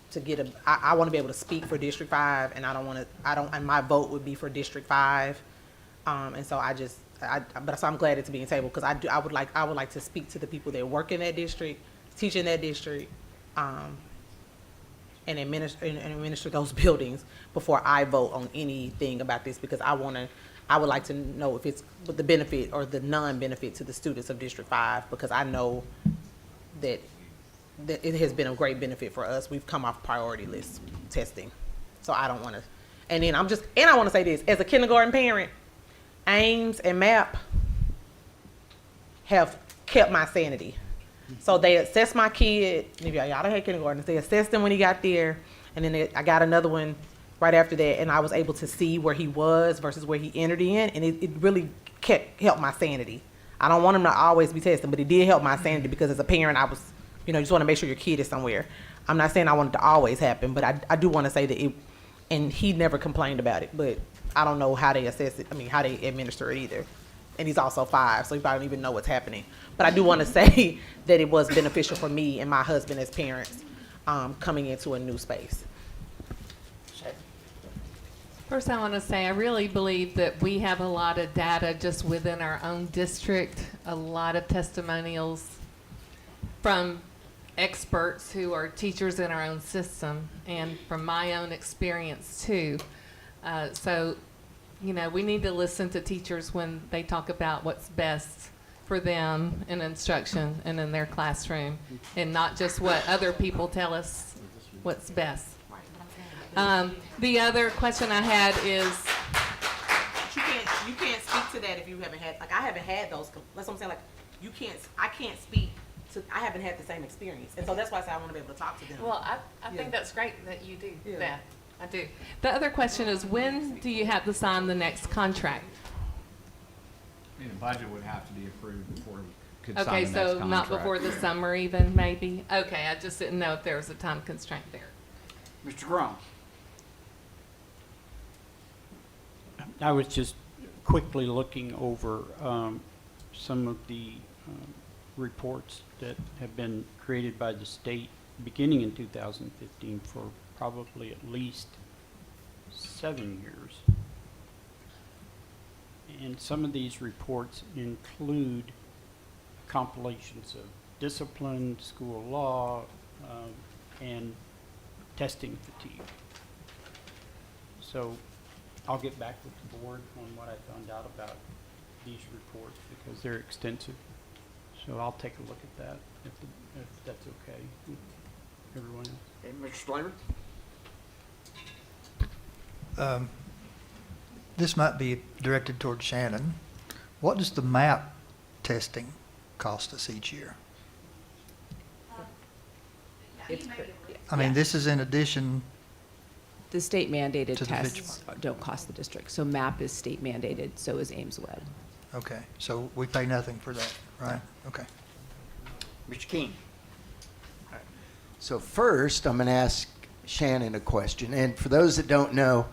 to get I wanna be able to speak for District 5, and and my vote would be for District 5. And so so I'm glad it's being tabled, because I would like to speak to the people that work in that district, teach in that district, and administer those buildings before I vote on anything about this, because I would like to know if it's with the benefit or the non-benefit to the students of District 5, because I know that it has been a great benefit for us. We've come off priority list testing. So I don't want to. And then I want to say this, as a kindergarten parent, Ames and MAP have kept my sanity. So they assessed my kid, maybe y'all done had kindergartens, they assessed him when he got there, and then I got another one right after that, and I was able to see where he was versus where he entered in, and it really helped my sanity. I don't want him to always be testing, but it did help my sanity because as a parent, I was, you just want to make sure your kid is somewhere. I'm not saying I want it to always happen, but I do want to say that and he never complained about it, but I don't know how they assess it, how they administer it either. And he's also 5, so he probably don't even know what's happening. But I do want to say that it was beneficial for me and my husband as parents coming into a new space. First, I want to say I really believe that we have a lot of data just within our own district, a lot of testimonials from experts who are teachers in our own system, and from my own experience too. So, we need to listen to teachers when they talk about what's best for them in instruction and in their classroom, and not just what other people tell us what's best. The other question I had is, you can't speak to that if you haven't had, I haven't had those. That's what I'm saying. I can't speak to. I haven't had the same experience, and so that's why I say I want to be able to talk to them. well, I think that's great that you do that. I do. The other question is, when do you have to sign the next contract? The budget would have to be approved before we could sign the Okay, next so contract. not before the summer even, maybe? Okay, I just didn't know if there was a time constraint there. Mr. Grom? I was just quickly looking over some of the reports that have been created by the state beginning in 2015 for probably at least 7 years. And some of these reports include compilations of discipline, school law, and testing fatigue. So I'll get back with the board on what I found out about these reports because they're extensive. So I'll take a look at that if that's okay with everyone else. Okay, Mr. Slater? This might be directed toward Shannon. What does the MAP testing cost us each year? I mean, this is in addition. The state mandated To the tests don't cost the district. So MAP is state mandated, so is Ames Web. Okay, so we pay nothing for that, right? Okay. Mr. King? So first, I'm going to ask Shannon a question. And for those that don't know,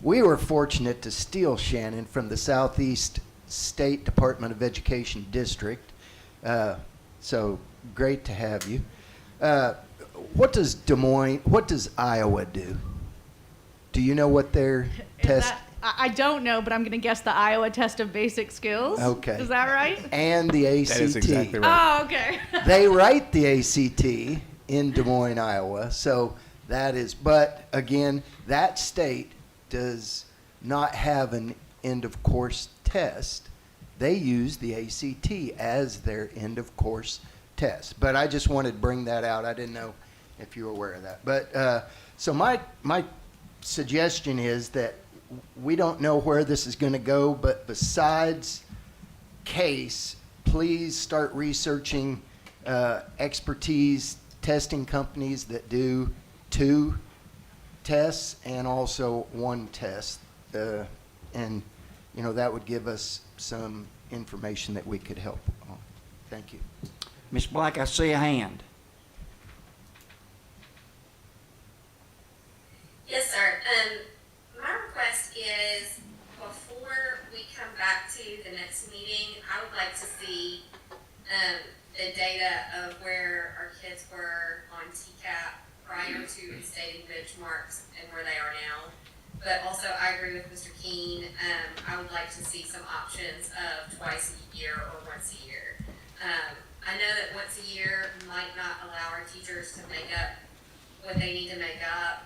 we were fortunate to steal Shannon from the Southeast State Department of Education District. So great to have you. What does Iowa do? Do you know what their test? I don't know, but I'm going to guess the Iowa Test of Basic Skills. Okay. Is that right? And the ACT. That is exactly right. Oh, okay. They write the ACT in Des Moines, Iowa. So that is, but again, that state does not have an end of course test. They use the ACT as their end of course test. But I just wanted to bring that out. I didn't know if you were aware of that. But so my suggestion is that we don't know where this is going to go, but besides CASE, please start researching expertise testing companies that do 2 tests and also 1 test. And, that would give us some information that we could help on. Thank you. Ms. Black, I see a hand. Yes, sir. My request is before we come back to the next meeting, I would like to see the data of where our kids were on TCAP prior to instating benchmarks and where they are now. But also, I agree with Mr. Keene. I would like to see some options of twice a year or once a year. I know that once a year might not allow our teachers to make up what they need to make up.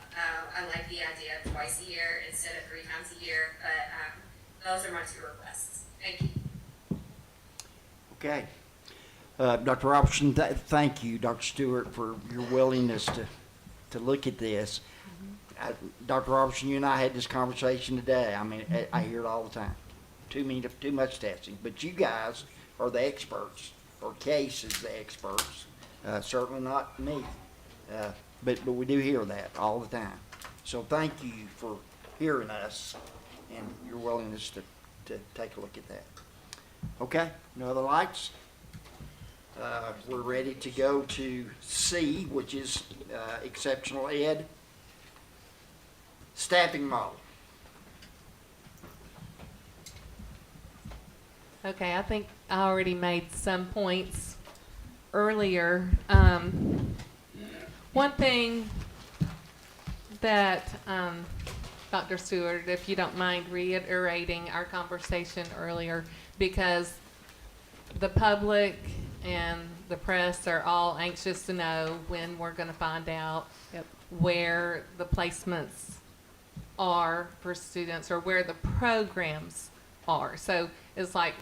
I like the idea of twice a year instead of 3 times a year, but those are my 2 requests. Thank you. Okay. Dr. Robertson, thank you, Dr. Stewart, for your willingness to look at this. Dr. Robertson, you and I had this conversation today. I mean, I hear it all the time. Too much testing. But you guys are the experts, or Case is the experts. Certainly not me. But we do hear that all the time. So thank you for hearing us and your willingness to take a look at that. Okay, no other lights? We're ready to go to C, which is exceptional ed. Staffing model. Okay, I think I already made some points earlier. One thing that, Dr. Stewart, if you don't mind reiterating our conversation earlier, because the public and the press are all anxious to know when we're going to find out where the placements are for students or where the programs are. So it's like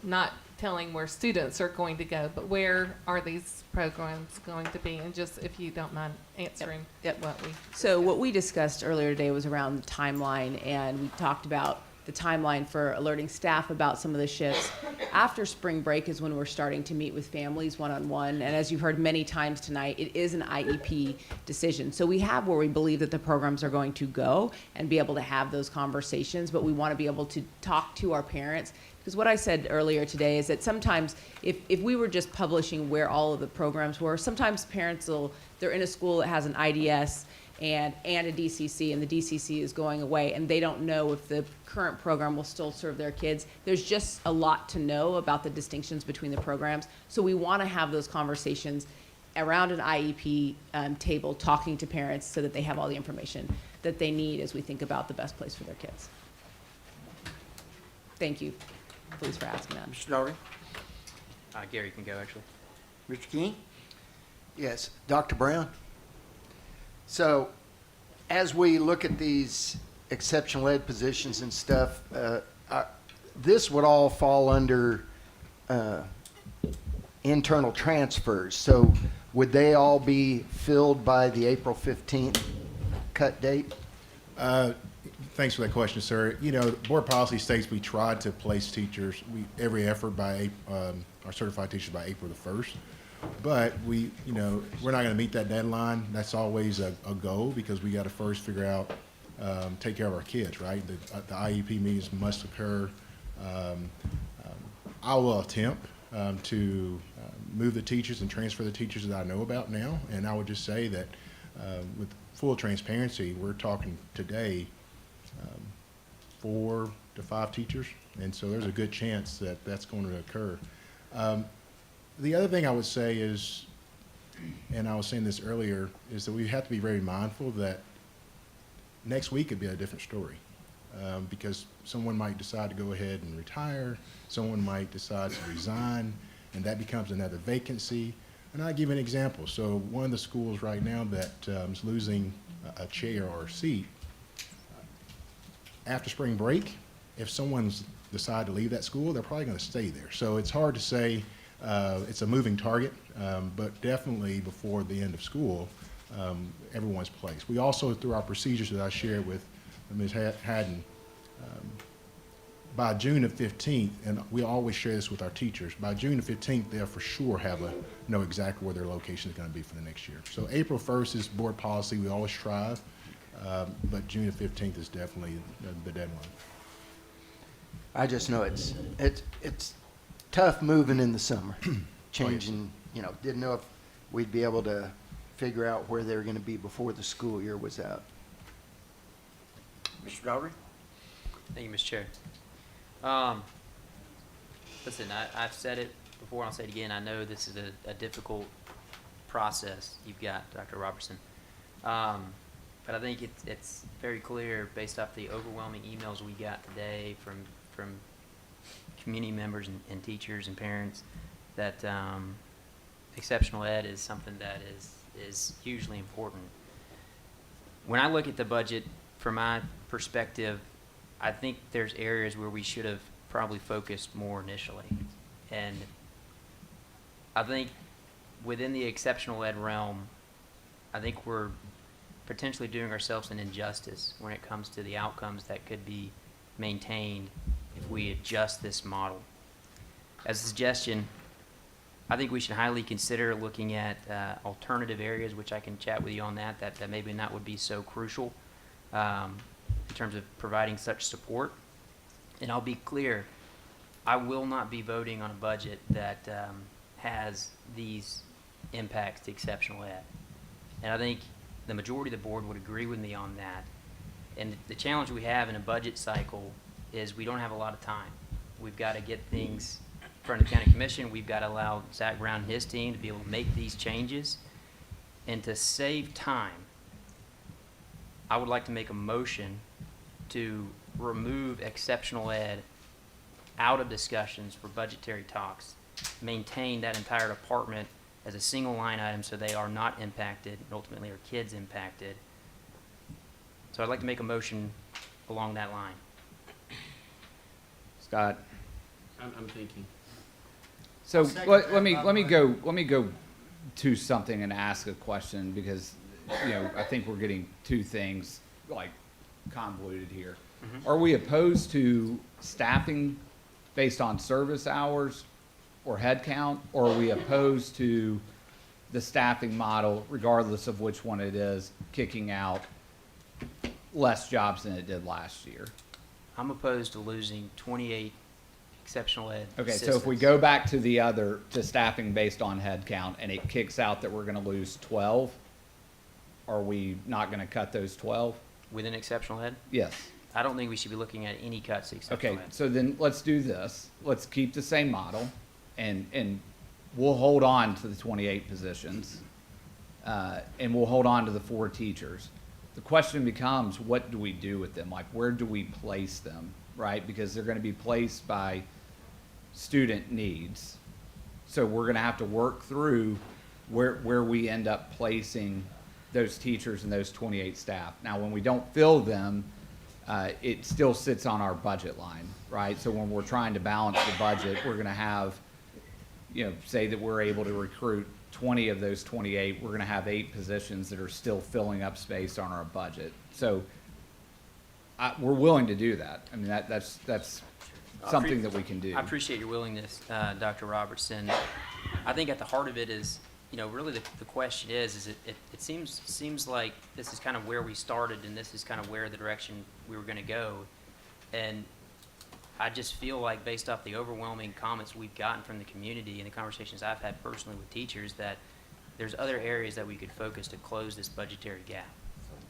not telling where students are going to go, but where are these programs going to be? And just if you don't mind answering what we. So what we discussed earlier today was around the timeline, and we talked about the timeline for alerting staff about some of the shifts. After spring break is when we're starting to meet with families one-on-one, and as you've heard many times tonight, it is an IEP decision. So we have where we believe that the programs are going to go and be able to have those conversations, but we want to be able to talk to our parents. Because what I said earlier today is that sometimes if we were just publishing where all of the programs were, sometimes parents they're in a school that has an IDS and a DCC, and the DCC is going away, and they don't know if the current program will still serve their kids. There's just a lot to know about the distinctions between the programs. So we want to have those conversations around an IEP table, talking to parents so that they have all the information that they need as we think about the best place for their kids. Thank you, please, for asking that. Mr. Doherty? Gary can go, actually. Mr. King? Yes, Dr. Brown. So, as we look at these exceptional ed positions and stuff, this would all fall under internal transfers. So, would they all be filled by the April 15th cut date? Thanks for that question, sir. You know, board policy states we try to place teachers, every effort by our certified teachers by April the 1st. But we're not going to meet that deadline. That's always a goal because we got to first figure out, take care of our kids, right? The IEP meetings must occur. I will attempt to move the teachers and transfer the teachers that I know about now. And I would just say that with full transparency, we're talking today 4 to 5 teachers. And so there's a good chance that that's going to occur. The other thing I would say is, and I was saying this earlier, is that we have to be very mindful that next week could be a different story because someone might decide to go ahead and retire, someone might decide to resign, and that becomes another vacancy. And I'll give you an example. So one of the schools right now that is losing a chair or a seat, after spring break, if someone's decided to leave that school, they're probably going to stay there. So it's hard to say. It's a moving target, but definitely before the end of school, everyone's placed. We also, through our procedures that I shared with Ms. Haddon, by June the 15th, and we always share this with our teachers, by June the 15th, they'll for sure know exactly where their location is going to be for the next year. So April 1st is board policy. We always strive, but June the 15th is definitely the deadline. I just know it's tough moving in the summer, changing, didn't know if we'd be able to figure out where they were going to be before the school year was out. Mr. Doherty? Thank you, Mr. Chair. Listen, I've said it before, and I'll say it again. I know this is a difficult process you've got, Dr. Robertson. But I think it's very clear based off the overwhelming emails we got today from community members and teachers and parents that exceptional ed is something that is hugely important. When I look at the budget from my perspective, I think there's areas where we should have probably focused more initially. And I think within the exceptional ed realm, I think we're potentially doing ourselves an injustice when it comes to the outcomes that could be maintained if we adjust this model. As a suggestion, I think we should highly consider looking at alternative areas, which I can chat with you on that maybe not would be so crucial in terms of providing such support. And I'll be clear, I will not be voting on a budget that has these impacts to exceptional ed. And I think the majority of the board would agree with me on that. And the challenge we have in a budget cycle is we don't have a lot of time. We've got to get things in front of the county commission. We've got to allow Zach Brown and his team to be able to make these changes. And to save time, I would like to make a motion to remove exceptional ed out of discussions for budgetary talks, maintain that entire department as a single line item so they are not impacted and ultimately our kids impacted. So I'd like to make a motion along that line. Scott? I'm thinking. So second let that, me by let me the way. go let me go to something and ask a question, because I think we're getting two things like convoluted here. Are we opposed to staffing based on service hours or head count, or are we opposed to the staffing model, regardless of which one it is, kicking out less jobs than it did last year? I'm opposed to losing 28 exceptional ed Okay, so if assistants. we go back to the other, to staffing based on head count, and it kicks out that we're gonna lose 12, are we not gonna cut those 12? Within exceptional ed, Yes. I don't think we should be looking at any cuts to exceptional Okay, ed. so then let's do this. Let's keep the same model, and we'll hold on to the 28 positions, and we'll hold on to the 4 teachers. The question becomes, what do we do with them? Like, where do we place them, right? Because they're gonna be placed by student needs. So we're gonna have to work through where we end up placing those teachers and those 28 staff. Now, when we don't fill them, it still sits on our budget line, right? So when we're trying to balance the budget, we're gonna have, say that we're able to recruit 20 of those 28, we're gonna have 8 positions that are still filling up space on our budget. So we're willing to do that. I mean, that's something that we can do. I appreciate your willingness, Dr. Robertson. I think at the heart of it is, really the question is it seems like this is kind of where we started and this is kind of where the direction we were going to go. And I just feel like, based off the overwhelming comments we've gotten from the community and the conversations I've had personally with teachers, that there's other areas that we could focus to close this budgetary gap.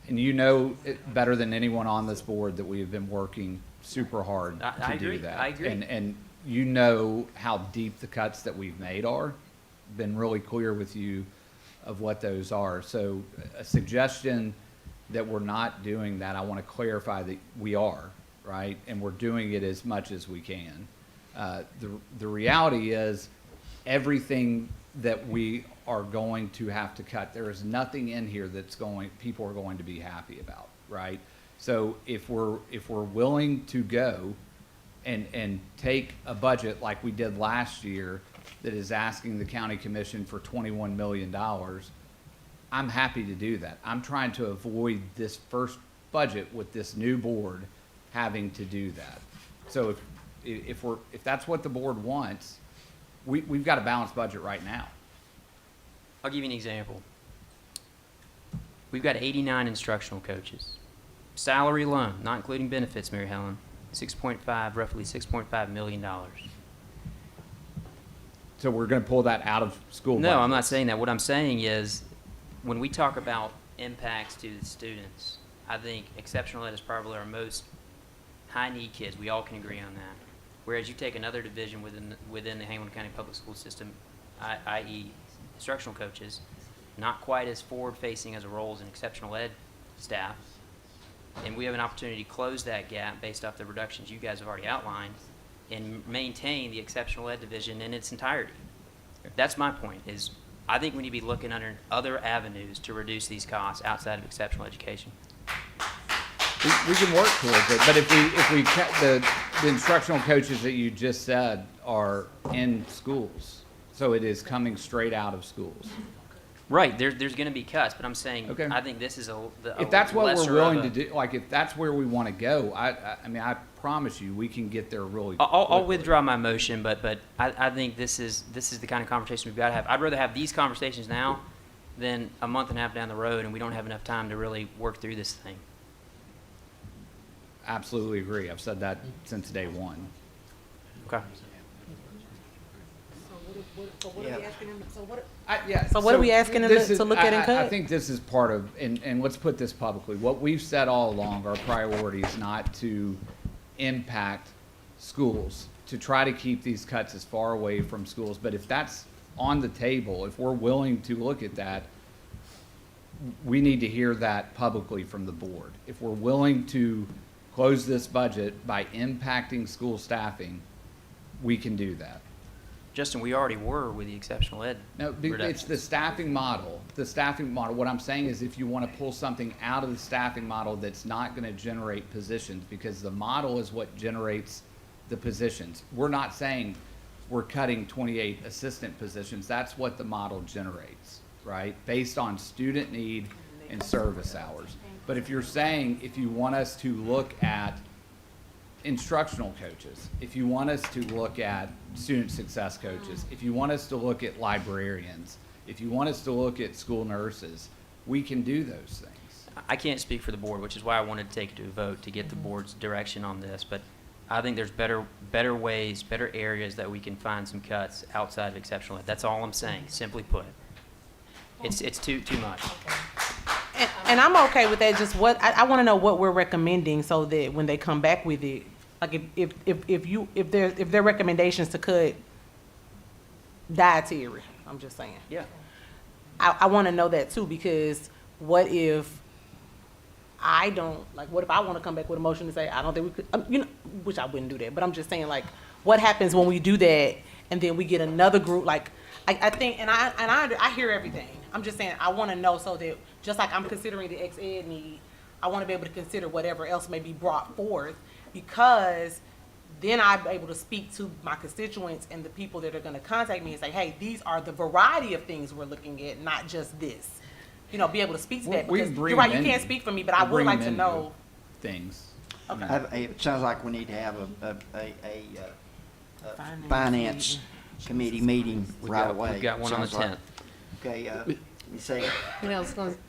And you know it better than anyone on this board that we have been working super hard I to agree. do that. I agree. And you know how deep the cuts that we've made are. Been really clear with you of what those are. So a suggestion that we're not doing that, I want to clarify that we are, right? And we're doing it as much as we can. The reality is, everything that we are going to have to cut, there is nothing in here people are going to be happy about, right? So if we're willing to go and take a budget like we did last year that is asking the county commission for $21 million, I'm happy to do that. I'm trying to avoid this first budget with this new board having to do that. So if that's what the board wants, we've got a balanced budget right now. I'll give you an example. We've got 89 instructional coaches. Salary alone, not including benefits, Mary Helen, roughly $6.5 million. So we're going to pull that out of school No, I'm not budgets. saying that. What I'm saying is, when we talk about impacts to the students, I think exceptional ed is probably our most high-need kids. We all can agree on that. Whereas you take another division within the Hamilton County Public School System, i.e. instructional coaches, not quite as forward-facing as a role as an exceptional ed staff, and we have an opportunity to close that gap based off the reductions you guys have already outlined and maintain the exceptional ed division in its entirety. That's my point, is I think we need to be looking under other avenues to reduce these costs outside of exceptional education. We can work towards it, but if we the instructional coaches that you just said are in schools, so it is coming straight out of schools. Right, there's going to be cuts, but I'm saying, Okay. I think this is a If that's what lesser we're of willing a- to do, like if that's where we want to go, I mean, I promise you, we can get there really. I'll quickly. withdraw my motion, but I think this is the kind of conversation we've got to have. I'd rather have these conversations now than a month and a half down the road, and we don't have enough time to really work through this thing. Absolutely agree. I've said that since day one. Okay. So what are we asking them, so what? Yeah. So what are we asking them this to is- look at and cut? I think this is part of, and let's put this publicly, what we've said all along, our priority is not to impact schools, to try to keep these cuts as far away from schools. But if that's on the table, if we're willing to look at that, we need to hear that publicly from the board. If we're willing to close this budget by impacting school staffing, we can do that. Justin, we already were with the exceptional ed No, it's reductions. the staffing model. The staffing model. What I'm saying is if you want to pull something out of the staffing model that's not going to generate positions, because the model is what generates the positions. We're not saying we're cutting 28 assistant positions. That's what the model generates, right? Based on student need and service hours. But if you're saying, if you want us to look at instructional coaches, if you want us to look at student success coaches, if you want us to look at librarians, if you want us to look at school nurses, we can do those things. I can't speak for the board, which is why I wanted to take it to a vote to get the board's direction on this. But I think there's better ways, better areas that we can find some cuts outside of exceptional ed. That's all I'm saying, simply put. It's too much. And I'm okay with that, just what, I want to know what we're recommending so that when they come back with it, like if their recommendations to cut dietary, I'm just saying. Yeah. I want to know that too, because what if I don't, like, what if I want to come back with a motion to say, I don't think we could, you know, which I wouldn't do that, but I'm just saying, like, what happens when we do that and then we get another group, like, I think, and I hear everything. I'm just saying, I want to know so that, just like I'm considering the ex-ed need, I want to be able to consider whatever else may be brought forth, because then I'm able to speak to my constituents and the people that are going to contact me and say, hey, these are the variety of things we're looking at, not just this. You know, be able to speak to that, because you're right, you can't speak for me, but I would like to know. Things. Okay. It sounds like we need to have a finance committee meeting right away. We've got one on the Sounds like. 10th. Okay, you say, You know, I was going to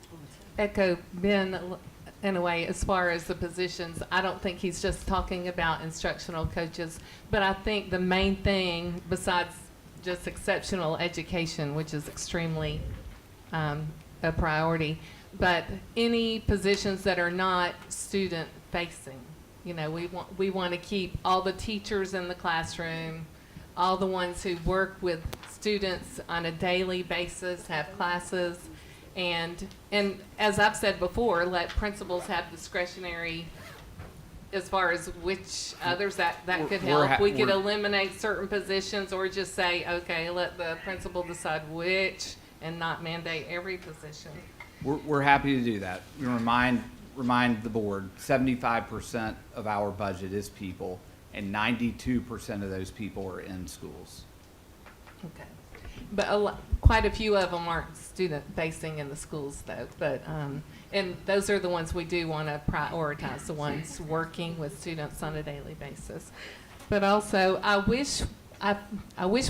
echo Ben in a way as far as the positions. I don't think he's just talking about instructional coaches, but I think the main thing, besides just exceptional education, which is extremely a priority, but any positions that are not student facing. You know, we want to keep all the teachers in the classroom, all the ones who work with students on a daily basis, have classes, and as I've said before, let principals have discretionary as far as which others that could help. We could eliminate certain positions or just say, okay, let the principal decide which and not mandate every position. We're happy to do that. We remind the board, 75% of our budget is people, and 92% of those people are in schools. Okay. But quite a few of them aren't student-facing in the schools, though. But and those are the ones we do want to prioritize, the ones working with students on a daily basis. But also, I wish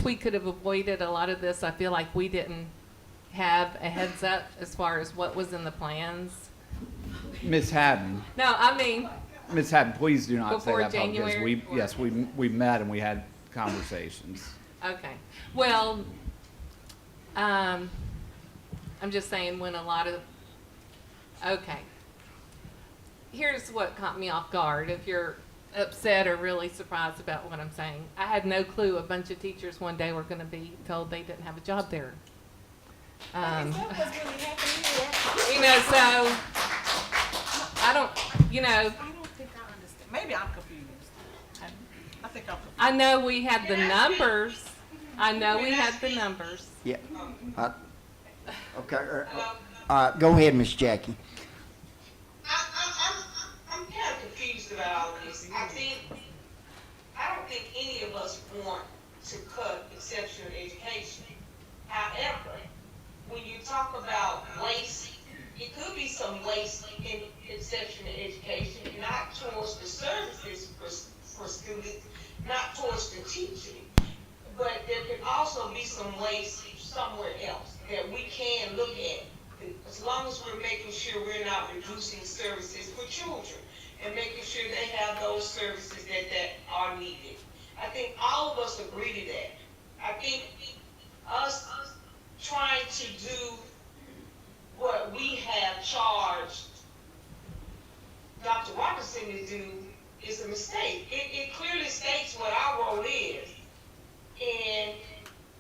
we could have avoided a lot of this. I feel like we didn't have a heads up as far as what was in the plans. Ms. Haddon. No, I mean, Ms. Haddon, please do not say Before that publicly, because January, or- yes, we met and we had conversations. okay. Well, I'm just saying when a lot of, okay. Here's what caught me off guard. If you're upset or really surprised about what I'm saying, I had no clue a bunch of teachers one day were going to be told they didn't have a job there. You know, so I don't, you know. I don't think I understand. Maybe I'm confused. I think I'm confused. I know we had the numbers. I know we had the numbers. yeah. Okay, go ahead, Miss Jackie. I'm kind of confused about all this. I don't think any of us want to cut exceptional education. However, when you talk about some waste somewhere else that we can look at. As long as we're making sure we're not reducing services for children and making sure they have those services that are needed. I think all of us agree to that. I think us trying to do what we have charged Dr. Robertson to do is a mistake. It clearly states what our role is. And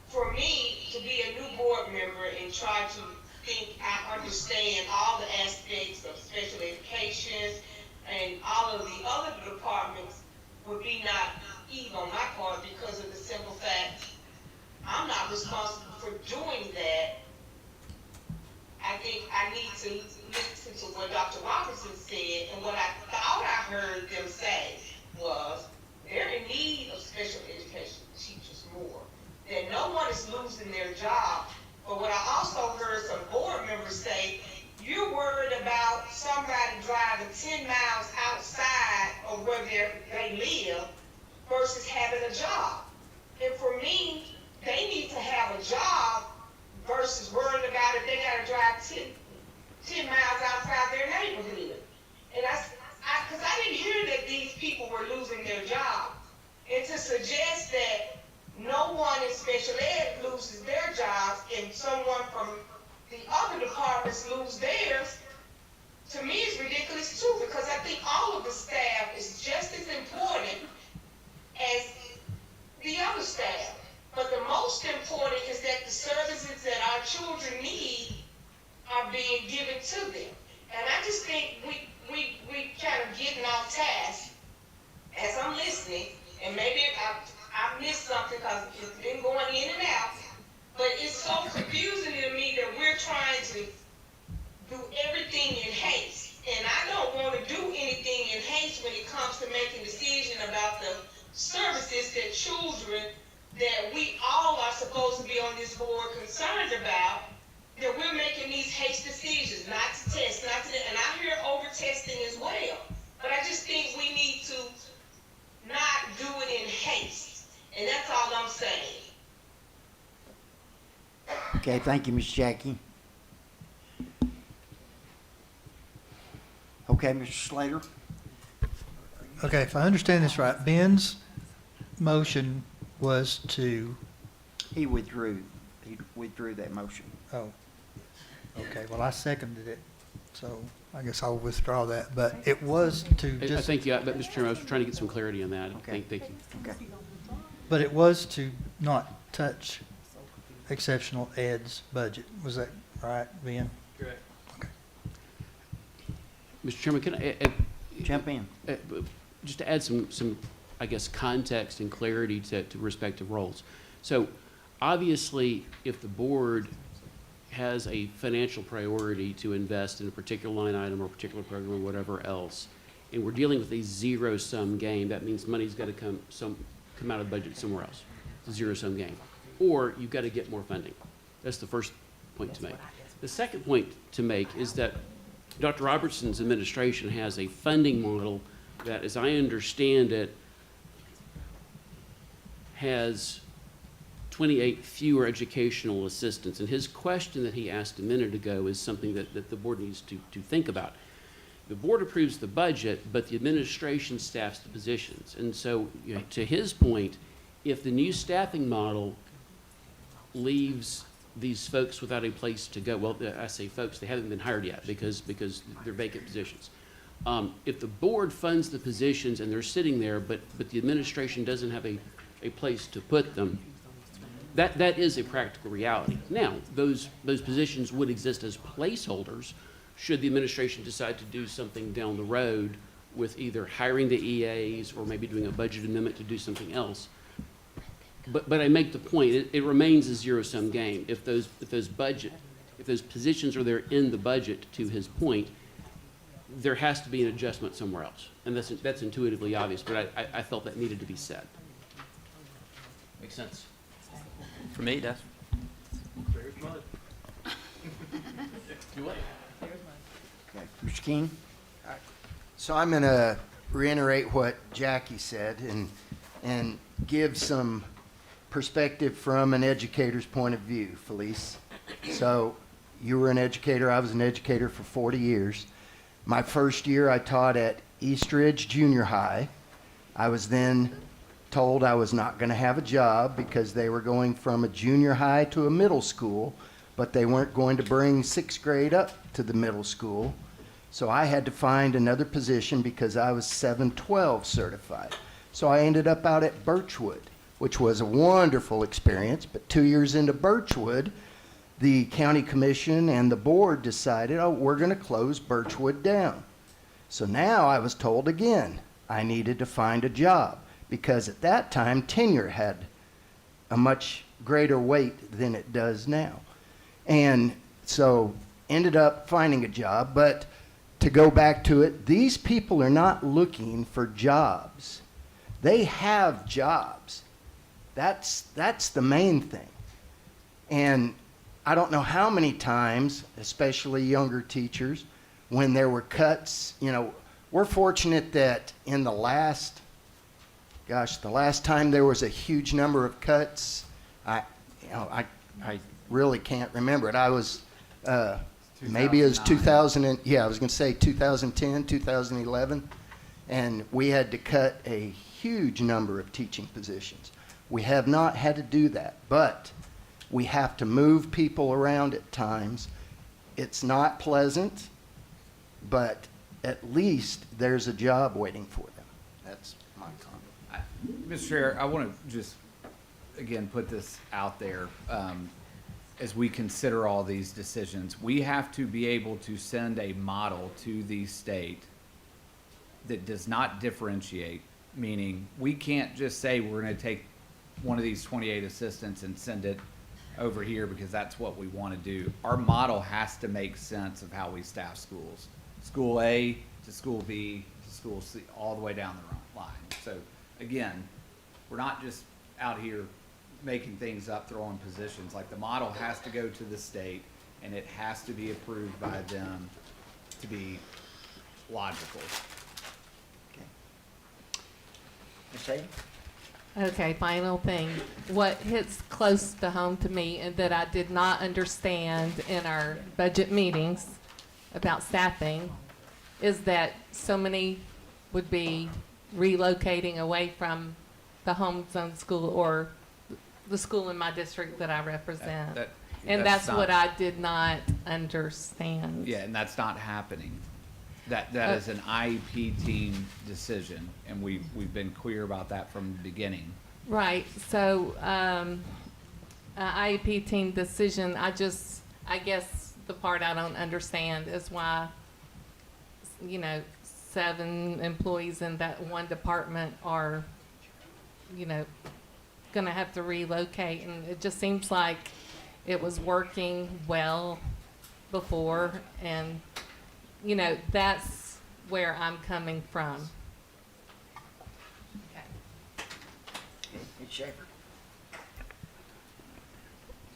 for me to be a new board member and try to think I understand all the aspects of special education and all of the other departments would be naive on my part because of the simple fact I'm not responsible for doing that. I think I need to listen to what Dr. Robinson said, and what I thought I heard them say was they're in need of special education teachers more. That no one is losing their job. But what I also heard some board members say, you're worried about somebody driving 10 miles outside of where they live versus having a job. And for me, they need to have a job versus worrying about if they got to drive 10 miles outside their neighborhood. And because I didn't hear that these people were losing their jobs. And to suggest that no one in special ed loses their jobs and someone from the other departments lose theirs, to me is ridiculous too, because I think all of the staff is just as important as the other staff. But the most important is that the services that our children need are being given to them. And I just think we kind of getting off task as I'm listening, and maybe I missed something because it's been going in and out, but it's so confusing to me that we're trying to do everything in haste. And I don't want to do anything in haste when it comes to making decisions about the services that children that we all are supposed to be on this board concerned about, that we're making these haste decisions, not to test, and I hear over testing as well. But I just think we need to not do it in haste. And that's all I'm saying. Okay, thank you, Ms. Jackie. Okay, Mr. Slater? Okay, if I understand this right, Ben's motion was to, He withdrew that motion. oh, okay, well, I seconded it, so I guess I'll withdraw that, but it was to I just, think, yeah, but Mr. Chairman, I was trying to get some clarity on that. Okay. Thank you. Okay. but it was to not touch exceptional ed's budget. Was that right, Ben? Correct. Mr. Chairman, can I, Jump in. just to add some, I guess, context and clarity to respective roles. So obviously, if the board has a financial priority to invest in a particular line item or a particular program or whatever else, and we're dealing with a zero-sum game, that means money's got to come out of the budget somewhere else. It's a zero-sum game. Or you've got to get more funding. That's the first point to make. The second point to make is that Dr. Robertson's administration has a funding model that, as I understand it, has 28 fewer educational assistants. And his question that he asked a minute ago is something that the board needs to think about. The board approves the budget, but the administration staffs the positions. And so, you know, to his point, if the new staffing model leaves these folks without a place to go, well, I say folks, they haven't been hired yet because they're vacant positions. If the board funds the positions and they're sitting there, but the administration doesn't have a place to put them, that is a practical reality. Now, those positions would exist as placeholders should the administration decide to do something down the road with either hiring the EAs or maybe doing a budget amendment to do something else. But I make the point, it remains a zero-sum game. If those positions are there in the budget, to his point, there has to be an adjustment somewhere else. And that's intuitively obvious, but I felt that needed to be said. Makes sense. For me, that's. Do what? Okay. Mr. King? So I'm going to reiterate what Jackie said and give some perspective from an educator's point of view, Felice. So you were an educator. I was an educator for 40 years. My first year I taught at Eastridge Junior High. I was then told I was not going to have a job because they were going from a junior high to a middle school, but they weren't going to bring sixth grade up to the middle school. So I had to find another position because I was 712 certified. So I ended up out at Birchwood, which was a wonderful experience. But 2 years into Birchwood, the county commission and the board decided, oh, we're going to close Birchwood down. So now I was told again I needed to find a job, because at that time tenure had a much greater weight than it does now. And so ended up finding a job. But to go back to it, these people are not looking for jobs. They have jobs. That's the main thing. And I don't know how many times, especially younger teachers, when there were cuts, you know, we're fortunate that in the last time there was a huge number of cuts, I really can't remember it. I was, maybe it was 2010, 2011, and we had to cut a huge number of teaching positions. We have not had to do that, but we have to move people around at times. It's not pleasant, but at least there's a job waiting for them. That's my comment. Mr. Chair, I want to just, again, put this out there. As we consider all these decisions, we have to be able to send a model to the state that does not differentiate, meaning we can't just say we're going to take one of these 28 assistants and send it over here because that's what we want to do. Our model has to make sense of how we staff schools. School A to school B to school C, all the way down the line. So again, we're not just out here making things up, throwing positions. Like, the model has to go to the state and it has to be approved by them to be logical. Ms. Hagan? Okay, final thing. What hits close to home to me and that I did not understand in our budget meetings about staffing is that so many would be relocating away from the home zone school or the school in my district that I represent. And that's what I did not understand. Yeah, and that's not happening. That is an IEP team decision, and we've been clear about that from the beginning. Right. So, IEP team decision. I guess the part I don't understand is why, 7 employees in that one department are, going to have to relocate, and it just seems like it was working well before, and that's where I'm coming from. Ms. Schaefer?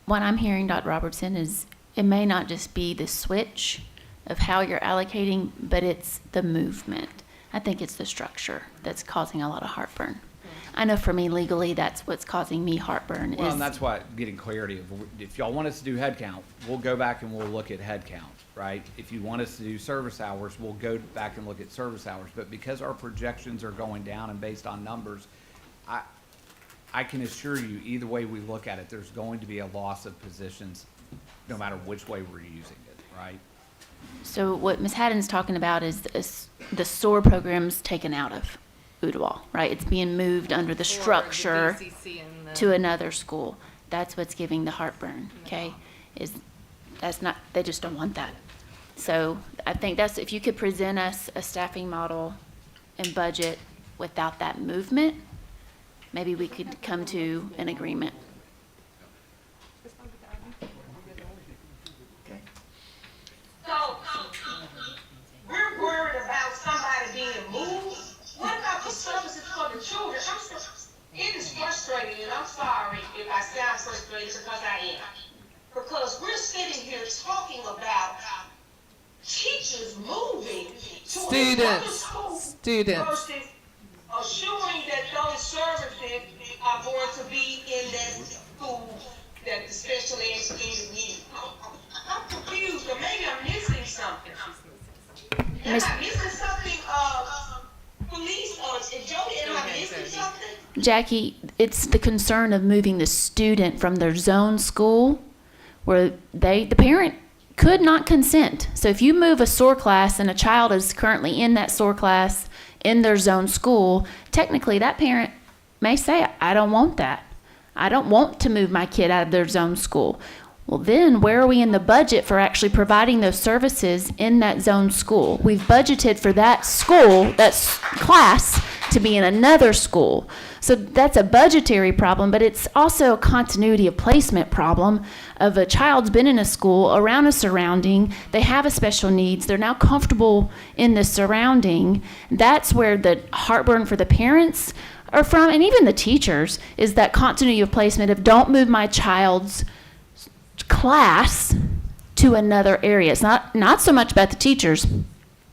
What I'm hearing, Dr. Robertson, is it may not just be the switch of how you're allocating, but it's the movement. I think it's the structure that's causing a lot of heartburn. I know for me legally, that's what's causing me heartburn. Well, and that's why getting clarity of, if y'all want us to do head count, we'll go back and we'll look at head count, right? If you want us to do service hours, we'll go back and look at service hours. But because our projections are going down and based on numbers, I can assure you, either way we look at it, there's going to be a loss of positions no matter which way we're using it, right? So what Ms. Haddon's talking about is the SOAR program's taken out of Ooltewah, right? It's being moved under the structure to another school. That's what's giving the heartburn, okay? They just don't want that. So I think if you could present us a staffing model and budget without that movement, maybe we could come to an agreement. So, we're worried about somebody being moved. What about the services for the children? It is frustrating, and I'm sorry if I sound frustrated because I am. Because we're sitting here talking about teachers moving to another school versus assuring that those services are going to be in that school that the special ed student needs. I'm confused, or maybe I'm missing something. Am I missing something, police, or Jody, am I missing something? Jackie, it's the concern of moving the student from their zone school where the parent could not consent. So if you move a SOAR class and a child is currently in that SOAR class in their zone school, technically that parent may say, I don't want that. I don't want to move my kid out of their zone school. Well, then where are we in the budget for actually providing those services in that zone school? We've budgeted for that school, that class, to be in another school. So that's a budgetary problem, but it's also a continuity of placement problem of a child's been in a school around a surrounding, they have a special needs, they're now comfortable in the surrounding. That's where the heartburn for the parents are from, and even the teachers, is that continuity of placement of don't move my child's class to another area. It's not so much about the teachers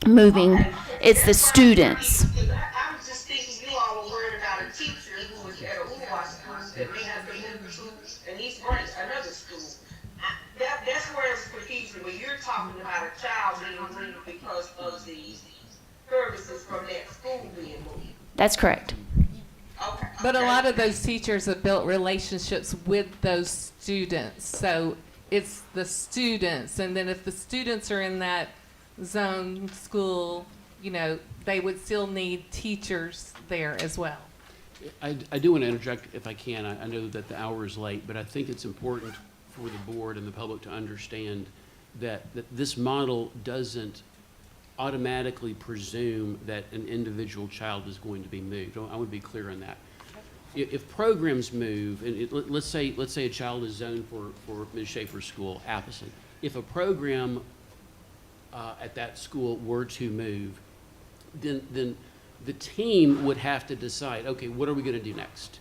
moving, it's the students. I was just thinking you all were worried about a teacher who was at a Uwa school that may have to move to an East Branch, another school. That's where it's confusing, when you're talking about a child being moved because of the services from that school being moved. That's correct. Okay. But a lot of those teachers have built relationships with those students. So it's the students. And then if the students are in that zone school, you know, they would still need teachers there as well. I do want to interject if I can. I know that the hour is late, but I think it's important for the board and the public to understand that this model doesn't automatically presume that an individual child is going to be moved. I want to be clear on that. If programs move, and let's say a child is zoned for Ms. Schaefer's school, Appleton. If a program at that school were to move, then the team would have to decide, okay, what are we going to do next?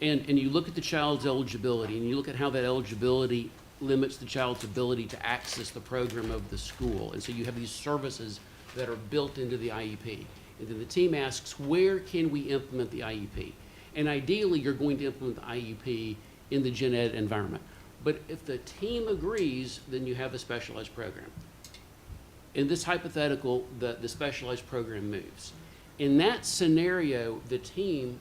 And you look at the child's eligibility, and you look at how that eligibility limits the child's ability to access the program of the school. And so you have these services that are built into the IEP. And then the team asks, where can we implement the IEP? And ideally, you're going to implement the IEP in the gen ed environment. But if the team agrees, then you have a specialized program. In this hypothetical, the specialized program moves. In that scenario, the team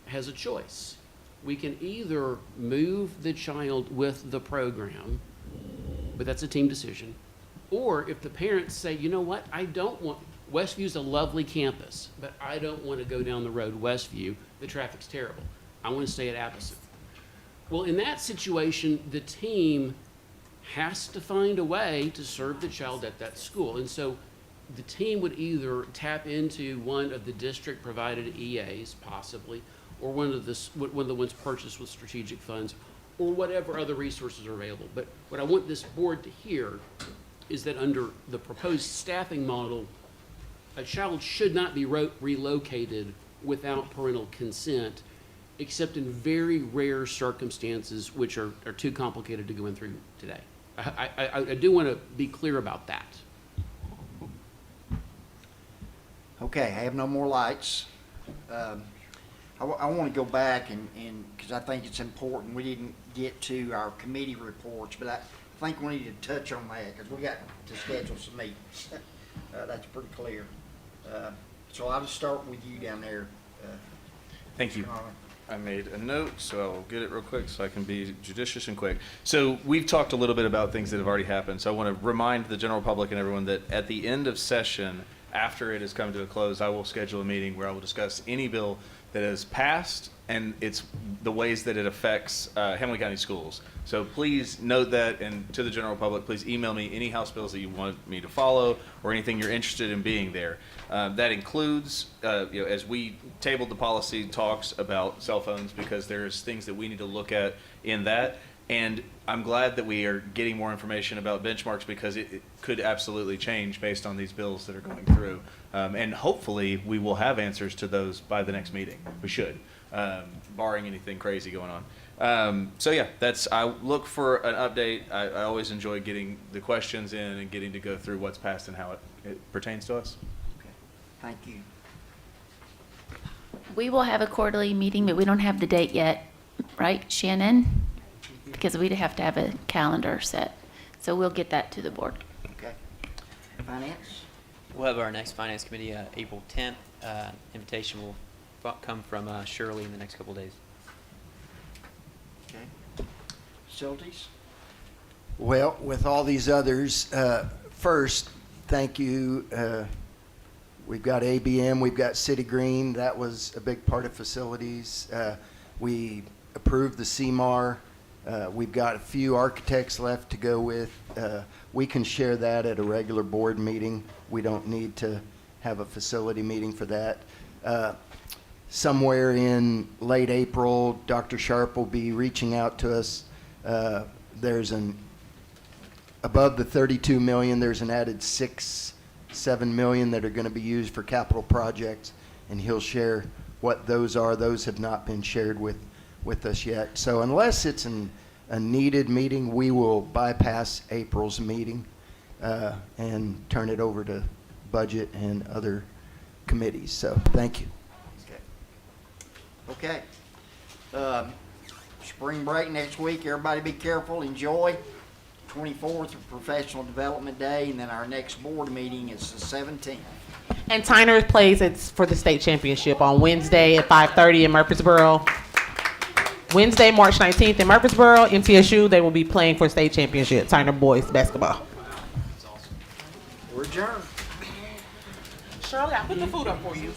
has a choice. We can either move the child with the program, but that's a team decision, or if the parents say, you know what, I don't want, Westview's a lovely campus, but I don't want to go down the road Westview, the traffic's terrible. I want to stay at Appleton. Well, in that situation, the team has to find a way to serve the child at that school. And so the team would either tap into one of the district provided EAs, possibly, or one of the ones purchased with strategic funds, or whatever other resources are available. But what I want this board to hear is that under the proposed staffing model, a child should not be relocated without parental consent, except in very rare circumstances, which are too complicated to go in through today. I do want to be clear about that. Okay, I have no more lights. I want to go back and because I think it's important, we didn't get to our committee reports, but I think we need to touch on that because we got to schedule some meetings. That's pretty clear. So I'll just start with you down there. Thank you. I made a note, so I'll get it real quick so I can be judicious and quick. So we've talked a little bit about things that have already happened. So I want to remind the general public and everyone that at the end of session, after it has come to a close, I will schedule a meeting where I will discuss any bill that has passed and it's the ways that it affects Hamilton County schools. So please note that, and to the general public, please email me any House bills that you want me to follow or anything you're interested in being there. That includes, as we tabled the policy talks about cell phones, because there's things that we need to look at in that. And I'm glad that we are getting more information about benchmarks because it could absolutely change based on these bills that are going through. And hopefully we will have answers to those by the next meeting. We should, barring anything crazy going on. So yeah, I look for an update. I always enjoy getting the questions in and getting to go through what's passed and how it pertains to us. Okay. Thank you. We will have a quarterly meeting, but we don't have the date yet, right, Shannon? Because we'd have to have a calendar set. So we'll get that to the board. Okay. Finance? We'll have our next finance committee, April 10th. Invitation will come from Shirley in the next couple of days. Okay. Facilities? Well, with all these others, first, thank you. We've got ABM, we've got City Green. That was a big part of facilities. We approved the CMAR. We've got a few architects left to go with. We can share that at a regular board meeting. We don't need to have a facility meeting for that. Somewhere in late April, Dr. Sharp will be reaching out to us. There's above the 32 million, there's an added 7 million that are going to be used for capital projects, and he'll share what those are. Those have not been shared with us yet. So unless it's a needed meeting, we will bypass April's meeting and turn it over to budget and other committees. So thank you. Okay. Spring break next week. Everybody be careful. Enjoy. 24th of Professional Development Day, and then our next board meeting is the 17th. And Tyner plays for the state championship on Wednesday at 5:30 in Murfreesboro. Wednesday, March 19th in Murfreesboro, MTSU, they will be playing for state championship, Tyner boys basketball. We're adjourned. Shirley, I put the food up for you.